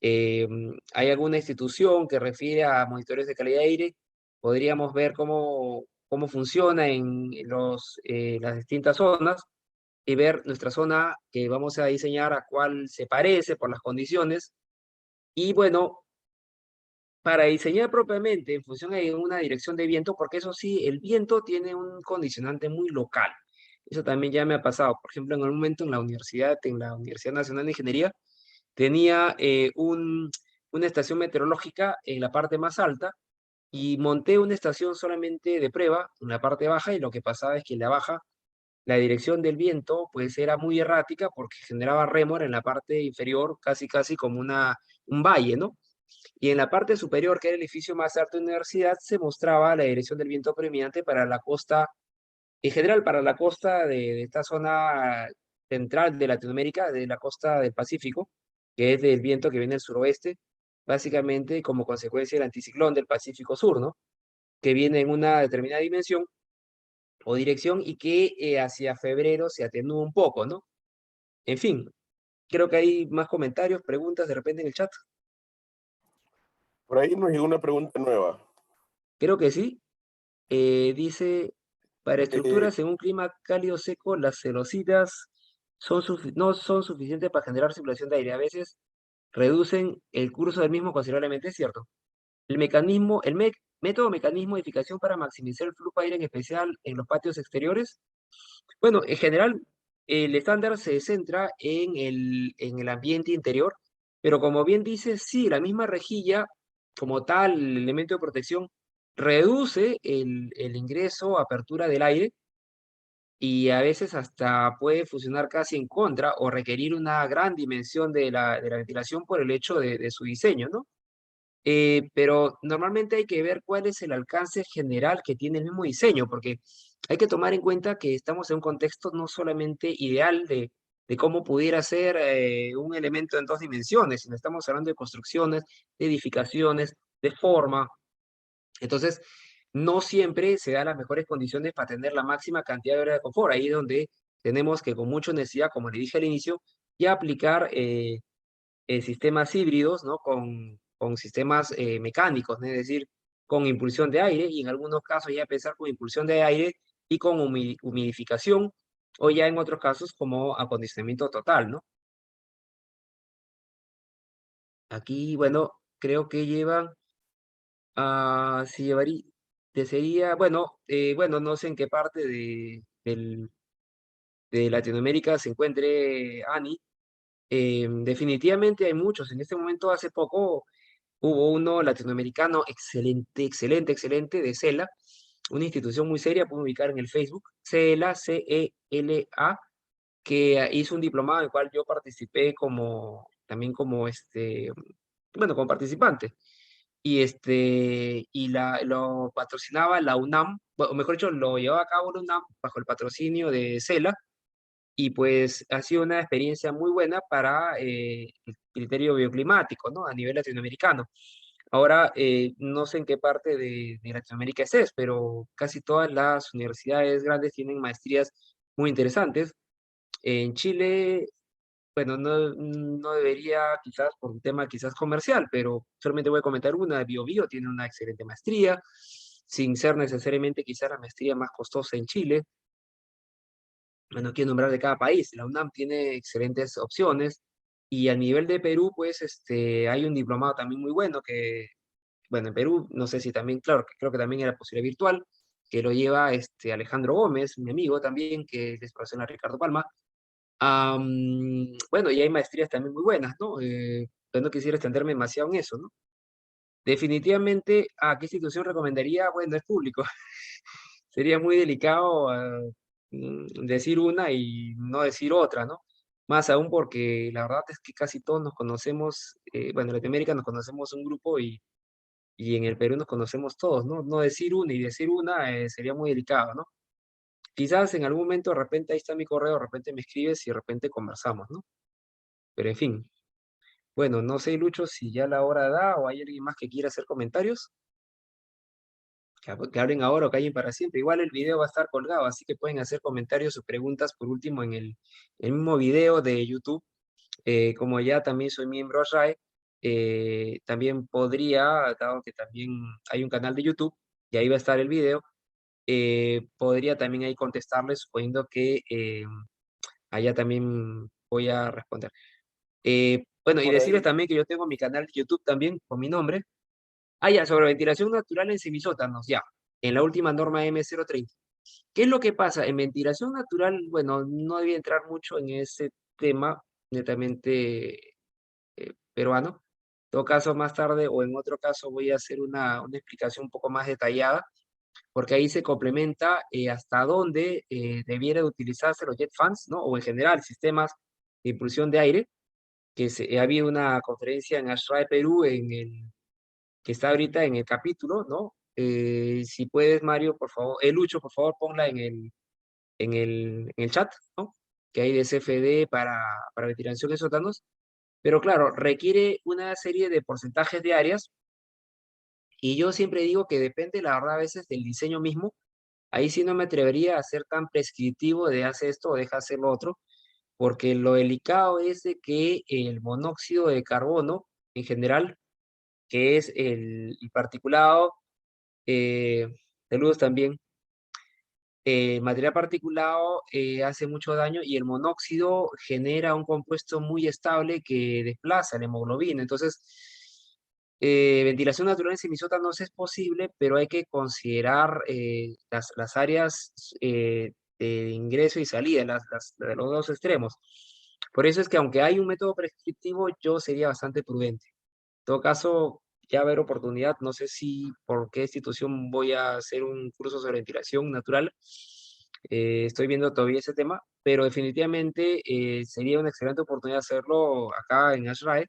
hay alguna institución que refiere a monitores de calidad de aire. Podríamos ver cómo cómo funciona en las distintas zonas y ver nuestra zona que vamos a diseñar a cuál se parece por las condiciones. Y bueno, para diseñar propiamente en función de una dirección de viento, porque eso sí, el viento tiene un condicionante muy local. Eso también ya me ha pasado. Por ejemplo, en algún momento en la Universidad Nacional de Ingeniería, tenía una estación meteorológica en la parte más alta y monté una estación solamente de prueba en la parte baja, y lo que pasaba es que en la baja la dirección del viento pues era muy errática porque generaba rémor en la parte inferior, casi casi como un valle, ¿no? Y en la parte superior, que era el edificio más alto de la universidad, se mostraba la dirección del viento predominante para la costa, en general para la costa de esta zona central de Latinoamérica, de la costa del Pacífico, que es del viento que viene del suroeste, básicamente como consecuencia del anticiclón del Pacífico Sur, ¿no? Que viene en una determinada dimensión o dirección y que hacia febrero se atenúa un poco, ¿no? En fin, creo que hay más comentarios, preguntas de repente en el chat. Por ahí nos llegó una pregunta nueva. Creo que sí. Dice, para Eh, estructuras en un clima cálido seco, las celositas no son suficientes para generar circulación de aire. A veces reducen el curso del mismo considerablemente, es cierto. Método mecanismo de edificación para maximizar el flujo de aire, en especial en los patios exteriores. Bueno, en general, el estándar se centra en el ambiente interior, pero como bien dice, sí, la misma rejilla, como tal, el elemento de protección, reduce el ingreso, apertura del aire, y a veces hasta puede funcionar casi en contra o requerir una gran dimensión de la ventilación por el hecho de su diseño, ¿no? Pero normalmente hay que ver cuál es el alcance general que tiene el mismo diseño, porque hay que tomar en cuenta que estamos en un contexto no solamente ideal de cómo pudiera ser un elemento en dos dimensiones, sino estamos hablando de construcciones, de edificaciones, de forma. Entonces, no siempre se dan las mejores condiciones para tener la máxima cantidad de horas de confort. Ahí es donde tenemos que, con mucha necesidad, como le dije al inicio, ya aplicar sistemas híbridos, ¿no? Con sistemas mecánicos, ¿no? Es decir, con impulsión de aire, y en algunos casos ya empezar con impulsión de aire y con humidificación, o ya en otros casos como acondicionamiento total, ¿no? Aquí, bueno, creo que llevan, si llevaría, sería, bueno, no sé en qué parte de Latinoamérica se encuentre Ani. Definitivamente hay muchos. En este momento, hace poco, hubo uno latinoamericano excelente, excelente, excelente, de CELA, una institución muy seria, pueden ubicar en el Facebook, CELA, CELA, que hizo un diplomado en el cual yo participé también como bueno, como participante. Lo patrocinaba la UNAM, o mejor dicho, lo llevaba a cabo la UNAM bajo el patrocinio de CELA, y pues ha sido una experiencia muy buena para el criterio bioclimático, ¿no? A nivel latinoamericano. Ahora, no sé en qué parte de Latinoamérica estés, pero casi todas las universidades grandes tienen maestrías muy interesantes. En Chile, bueno, no debería, quizás por un tema quizás comercial, pero solamente voy a comentar una. BioBio tiene una excelente maestría, sin ser necesariamente quizás la maestría más costosa en Chile. Bueno, quiero nombrar de cada país. La UNAM tiene excelentes opciones, y a nivel de Perú, pues hay un diplomado también muy bueno que, bueno, en Perú, no sé si también, claro, que creo que también era posible virtual, que lo lleva Alejandro Gómez, mi amigo también, que es profesor en Ricardo Palma. Bueno, y hay maestrías también muy buenas, ¿no? Pero no quisiera extenderme demasiado en eso, ¿no? Definitivamente, ¿a qué institución recomendaría? Bueno, es público. Sería muy delicado decir una y no decir otra, ¿no? Más aún porque la verdad es que casi todos nos conocemos, bueno, en Latinoamérica nos conocemos un grupo, y en el Perú nos conocemos todos, ¿no? No decir una y decir una sería muy delicado, ¿no? Quizás en algún momento, de repente, ahí está mi correo, de repente me escribes y de repente conversamos, ¿no? Pero en fin, bueno, no sé, Lucho, si ya la hora da o hay alguien más que quiera hacer comentarios. Que hablen ahora o callen para siempre. Igual el video va a estar colgado, así que pueden hacer comentarios o preguntas por último en el mismo video de YouTube. Como ya también soy miembro de RAE, también podría, dado que también hay un canal de YouTube, y ahí va a estar el video, podría también ahí contestarles, suponiendo que allá también voy a responder. Bueno, y Por decirles ahí, también que yo tengo mi canal de YouTube también con mi nombre. Ah, ya, sobre ventilación natural en semisótanos, ya, en la última norma M030. ¿Qué es lo que pasa? En ventilación natural, bueno, no debía entrar mucho en ese tema netamente peruano. En todo caso, más tarde o en otro caso voy a hacer una explicación un poco más detallada, porque ahí se complementa hasta dónde debiera utilizarse los jet fans, ¿no? O en general, sistemas de impulsión de aire, había una conferencia en ASHRAE Perú que está ahorita en el capítulo, ¿no? Si puedes, Mario, por favor, Lucho, por favor, ponla en el chat, ¿no? Que hay de CFD para ventilación de sótanos. Pero claro, requiere una serie de porcentajes de áreas y yo siempre digo que depende, la verdad, a veces del diseño mismo. Ahí sí no me atrevería a ser tan prescriptivo de hacer esto o deja hacer lo otro, porque lo delicado es de que el monóxido de carbono en general, que es el particulado, eh, de luz también, material particulado hace mucho daño y el monóxido genera un compuesto muy estable que desplaza la hemoglobina. Entonces, ventilación natural en semisótanos es posible, pero hay que considerar las áreas de ingreso y salida, de los dos extremos. Por eso es que aunque hay un método prescriptivo, yo sería bastante prudente. En todo caso, ya va a haber oportunidad, no sé si por qué institución voy a hacer un curso sobre ventilación natural. Estoy viendo todavía ese tema, pero definitivamente sería una excelente oportunidad hacerlo acá en ASHRAE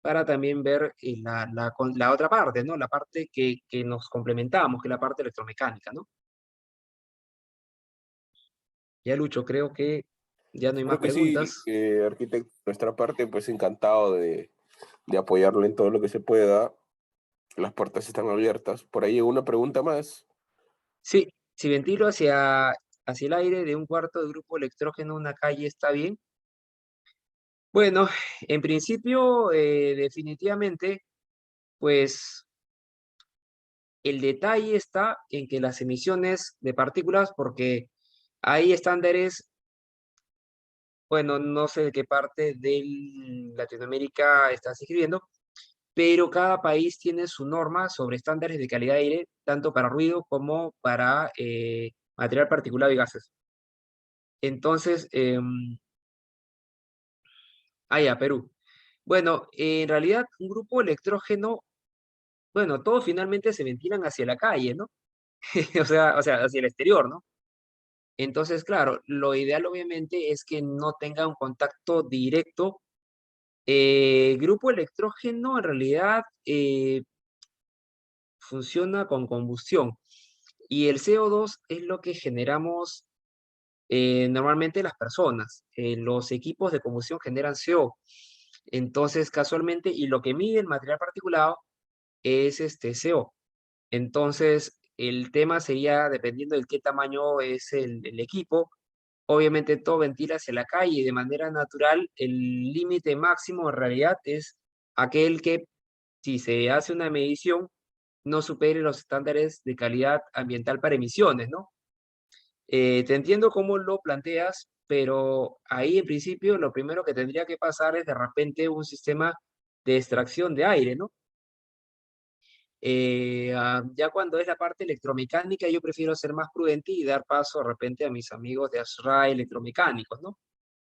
para también ver la otra parte, ¿no? La parte que nos complementamos, que es la parte electromecánica, ¿no? Ya, Lucho, creo que ya no hay más creo que sí, preguntas. arquitecto, nuestra parte, pues encantado de apoyarlo en todo lo que se pueda. Las puertas están abiertas. Por ahí una pregunta más. Sí, si ventilo hacia el aire de un cuarto de grupo electrógeno en una calle está bien. Bueno, en principio, definitivamente, pues el detalle está en que las emisiones de partículas, porque hay estándares, bueno, no sé de qué parte de Latinoamérica estás escribiendo, pero cada país tiene su norma sobre estándares de calidad de aire, tanto para ruido como para material particulado y gases. Entonces, ya, Perú. Bueno, en realidad, un grupo electrógeno, bueno, todos finalmente se ventilan hacia la calle, ¿no? O sea, hacia el exterior, ¿no? Entonces, claro, lo ideal obviamente es que no tenga un contacto directo. Grupo electrógeno en realidad funciona con combustión y el CO2 es lo que generamos normalmente las personas. Los equipos de combustión generan CO. Entonces, casualmente, y lo que mide el material particulado es este CO. Entonces, el tema sería, dependiendo de qué tamaño es el equipo, obviamente todo ventila hacia la calle y de manera natural el límite máximo en realidad es aquel que, si se hace una medición, no supere los estándares de calidad ambiental para emisiones, ¿no? Te entiendo cómo lo planteas, pero ahí en principio lo primero que tendría que pasar es de repente un sistema de extracción de aire, ¿no? Ya cuando es la parte electromecánica, yo prefiero ser más prudente y dar paso de repente a mis amigos de ASRAE electromecánicos, ¿no?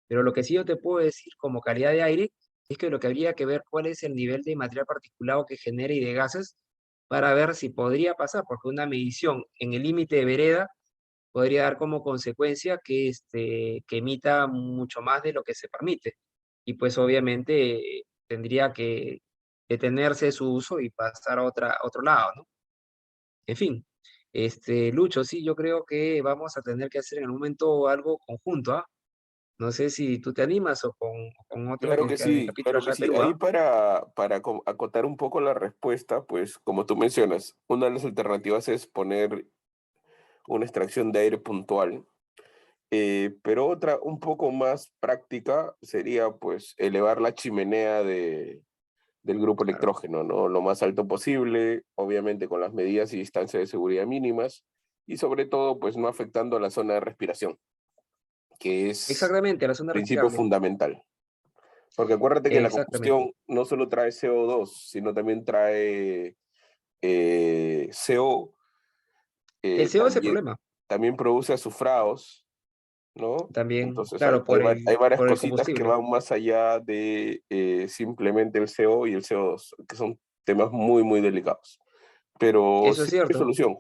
Pero lo que sí yo te puedo decir como calidad de aire es que lo que habría que ver cuál es el nivel de material particulado que genera y de gases para ver si podría pasar, porque una medición en el límite de vereda podría dar como consecuencia que emita mucho más de lo que se permite. Y pues obviamente tendría que detenerse su uso y pasar a otro lado, ¿no? En fin, Lucho, sí, yo creo que vamos a tener que hacer en el momento algo conjunto, ¿ah? No sé si tú te animas o con otro que del capítulo Claro que de sí. Perú, Ahí ¿ah? para acotar un poco la respuesta, pues como tú mencionas, una de las alternativas es poner una extracción de aire puntual, pero otra un poco más práctica sería pues elevar la chimenea del grupo Claro. electrógeno, ¿no? Lo más alto posible, obviamente con las medidas y distancias de seguridad mínimas, y sobre todo, pues no afectando a la zona de respiración, que es Exactamente, a la zona principio respirable. fundamental. Porque acuérdate que la Exactamente. combustión no solo trae CO2, sino también trae CO, El CO es el también, problema. también produce azufrados, ¿no? También, Entonces claro, hay varias por el cositas que combustible. van más allá de simplemente el CO y el CO2, que son temas muy, muy delicados. Pero Eso es sí hay cierto. solución.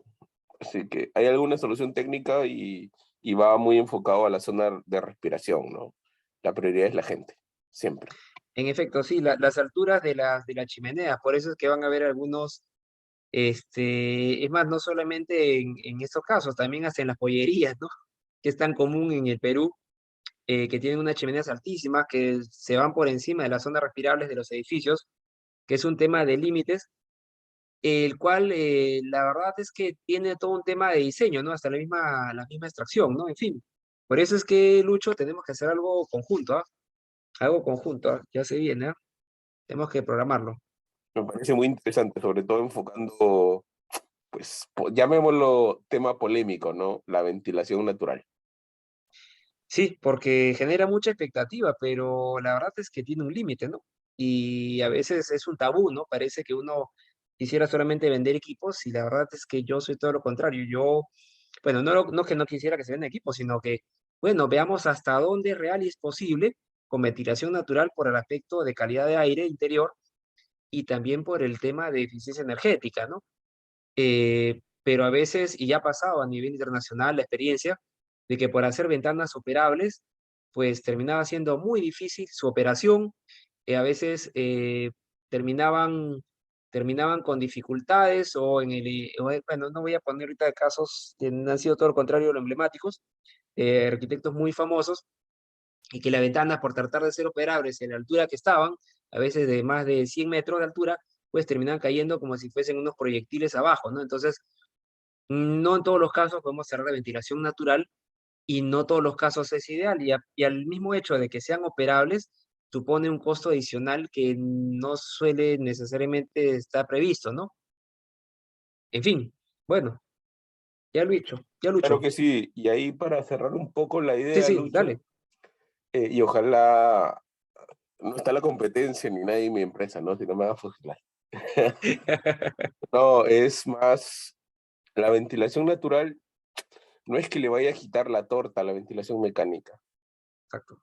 Así que hay alguna solución técnica y va muy enfocado a la zona de respiración, ¿no? La prioridad es la gente, siempre. En efecto, sí, las alturas de la chimenea, por eso es que van a haber algunos, es más, no solamente en estos casos, también hasta en las pollerías, ¿no? Que es tan común en el Perú, que tienen unas chimeneas altísimas que se van por encima de las zonas respirables de los edificios, que es un tema de límites, el cual la verdad es que tiene todo un tema de diseño, ¿no? Hasta la misma extracción, ¿no? En fin, por eso es que, Lucho, tenemos que hacer algo conjunto, ¿ah? Algo conjunto, ¿ah? Ya se viene, ¿ah? Tenemos que programarlo. Me parece muy interesante, sobre todo enfocando, pues, llamémoslo tema polémico, ¿no? La ventilación natural. Sí, porque genera mucha expectativa, pero la verdad es que tiene un límite, ¿no? Y a veces es un tabú, ¿no? Parece que uno quisiera solamente vender equipos y la verdad es que yo soy todo lo contrario. Yo, bueno, no que no quisiera que se venda equipos, sino que, bueno, veamos hasta dónde es real y es posible con ventilación natural por el aspecto de calidad de aire interior y también por el tema de eficiencia energética, ¿no? Pero a veces, y ya ha pasado a nivel internacional la experiencia, de que por hacer ventanas operables, pues terminaba siendo muy difícil su operación, a veces terminaban con dificultades o bueno, no voy a poner ahorita casos que han sido todo lo contrario de lo emblemáticos, arquitectos muy famosos, y que las ventanas por tratar de ser operables en la altura que estaban, a veces de más de 100 metros de altura, pues terminaban cayendo como si fuesen unos proyectiles abajo, ¿no? Entonces, no en todos los casos podemos cerrar la ventilación natural y no todos los casos es ideal. Y al mismo hecho de que sean operables, supone un costo adicional que no suele necesariamente estar previsto, ¿no? En fin, bueno, ya lo he hecho, ya Claro Lucho. que sí, y ahí para cerrar un poco la Sí, idea, sí, Lucho, dale. y ojalá no está la competencia ni nadie en mi empresa, ¿no? Si no me va a fusilar. No, es más, la ventilación natural no es que le vaya a quitar la torta a la ventilación mecánica. Exacto.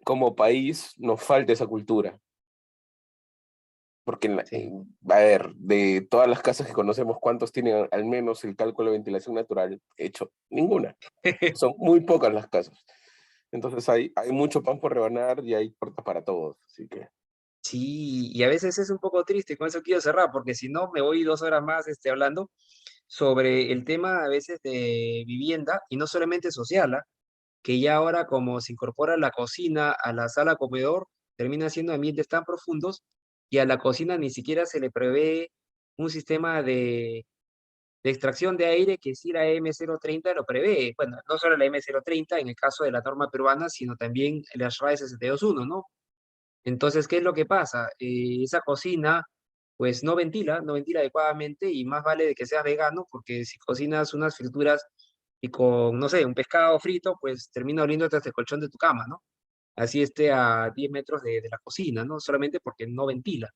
Como país nos falta esa cultura, porque Sí. a ver, de todas las casas que conocemos, ¿cuántos tienen al menos el cálculo de ventilación natural hecho? Ninguna. Son muy pocas las casas. Entonces hay mucho pan por rebanar y hay torta para todos, así que Sí, y a veces es un poco triste, con eso quiero cerrar, porque si no me voy 2 horas más hablando sobre el tema a veces de vivienda, y no solamente social, ¿ah? Que ya ahora como se incorpora la cocina a la sala comedor, termina siendo ambientes tan profundos y a la cocina ni siquiera se le prevé un sistema de extracción de aire que sí la M030 lo prevé. Bueno, no solo la M030 en el caso de la norma peruana, sino también las RAE 621, ¿no? Entonces, ¿qué es lo que pasa? Esa cocina, pues no ventila adecuadamente y más vale de que seas vegano, porque si cocinas unas frituras y con, no sé, un pescado frito, pues termina oliéndote hasta el colchón de tu cama, ¿no? Así esté a 10 metros de la cocina, ¿no? Solamente porque no ventila.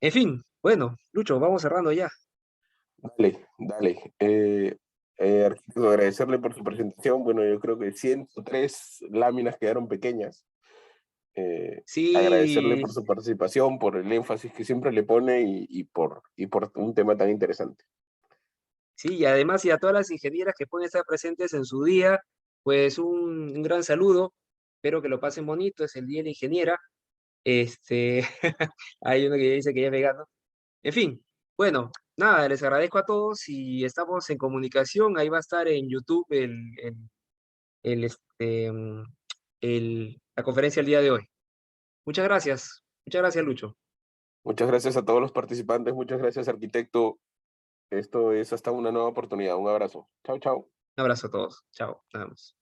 En fin, bueno, Lucho, vamos cerrando ya. dale, dale. Arquitecto, agradecerle por su presentación. Bueno, yo creo que 103 láminas quedaron pequeñas. Agradecerle Sí, por su participación, por el énfasis que siempre le pone y por un tema tan interesante. sí, y además y a todas las ingenieras que pueden estar presentes en su día, pues un gran saludo. Espero que lo pasen bonito, es el Día de la Ingeniera. Este, hay uno que dice que ya es vegano. En fin, bueno, nada, les agradezco a todos y estamos en comunicación. Ahí va a estar en YouTube el, este, mm, la conferencia el día de hoy. Muchas gracias. Muchas gracias, Lucho. Muchas gracias a todos los participantes, muchas gracias, arquitecto. Esto es hasta una nueva oportunidad. Un abrazo. Chao, chao. Un abrazo a todos. Chao. Nada más.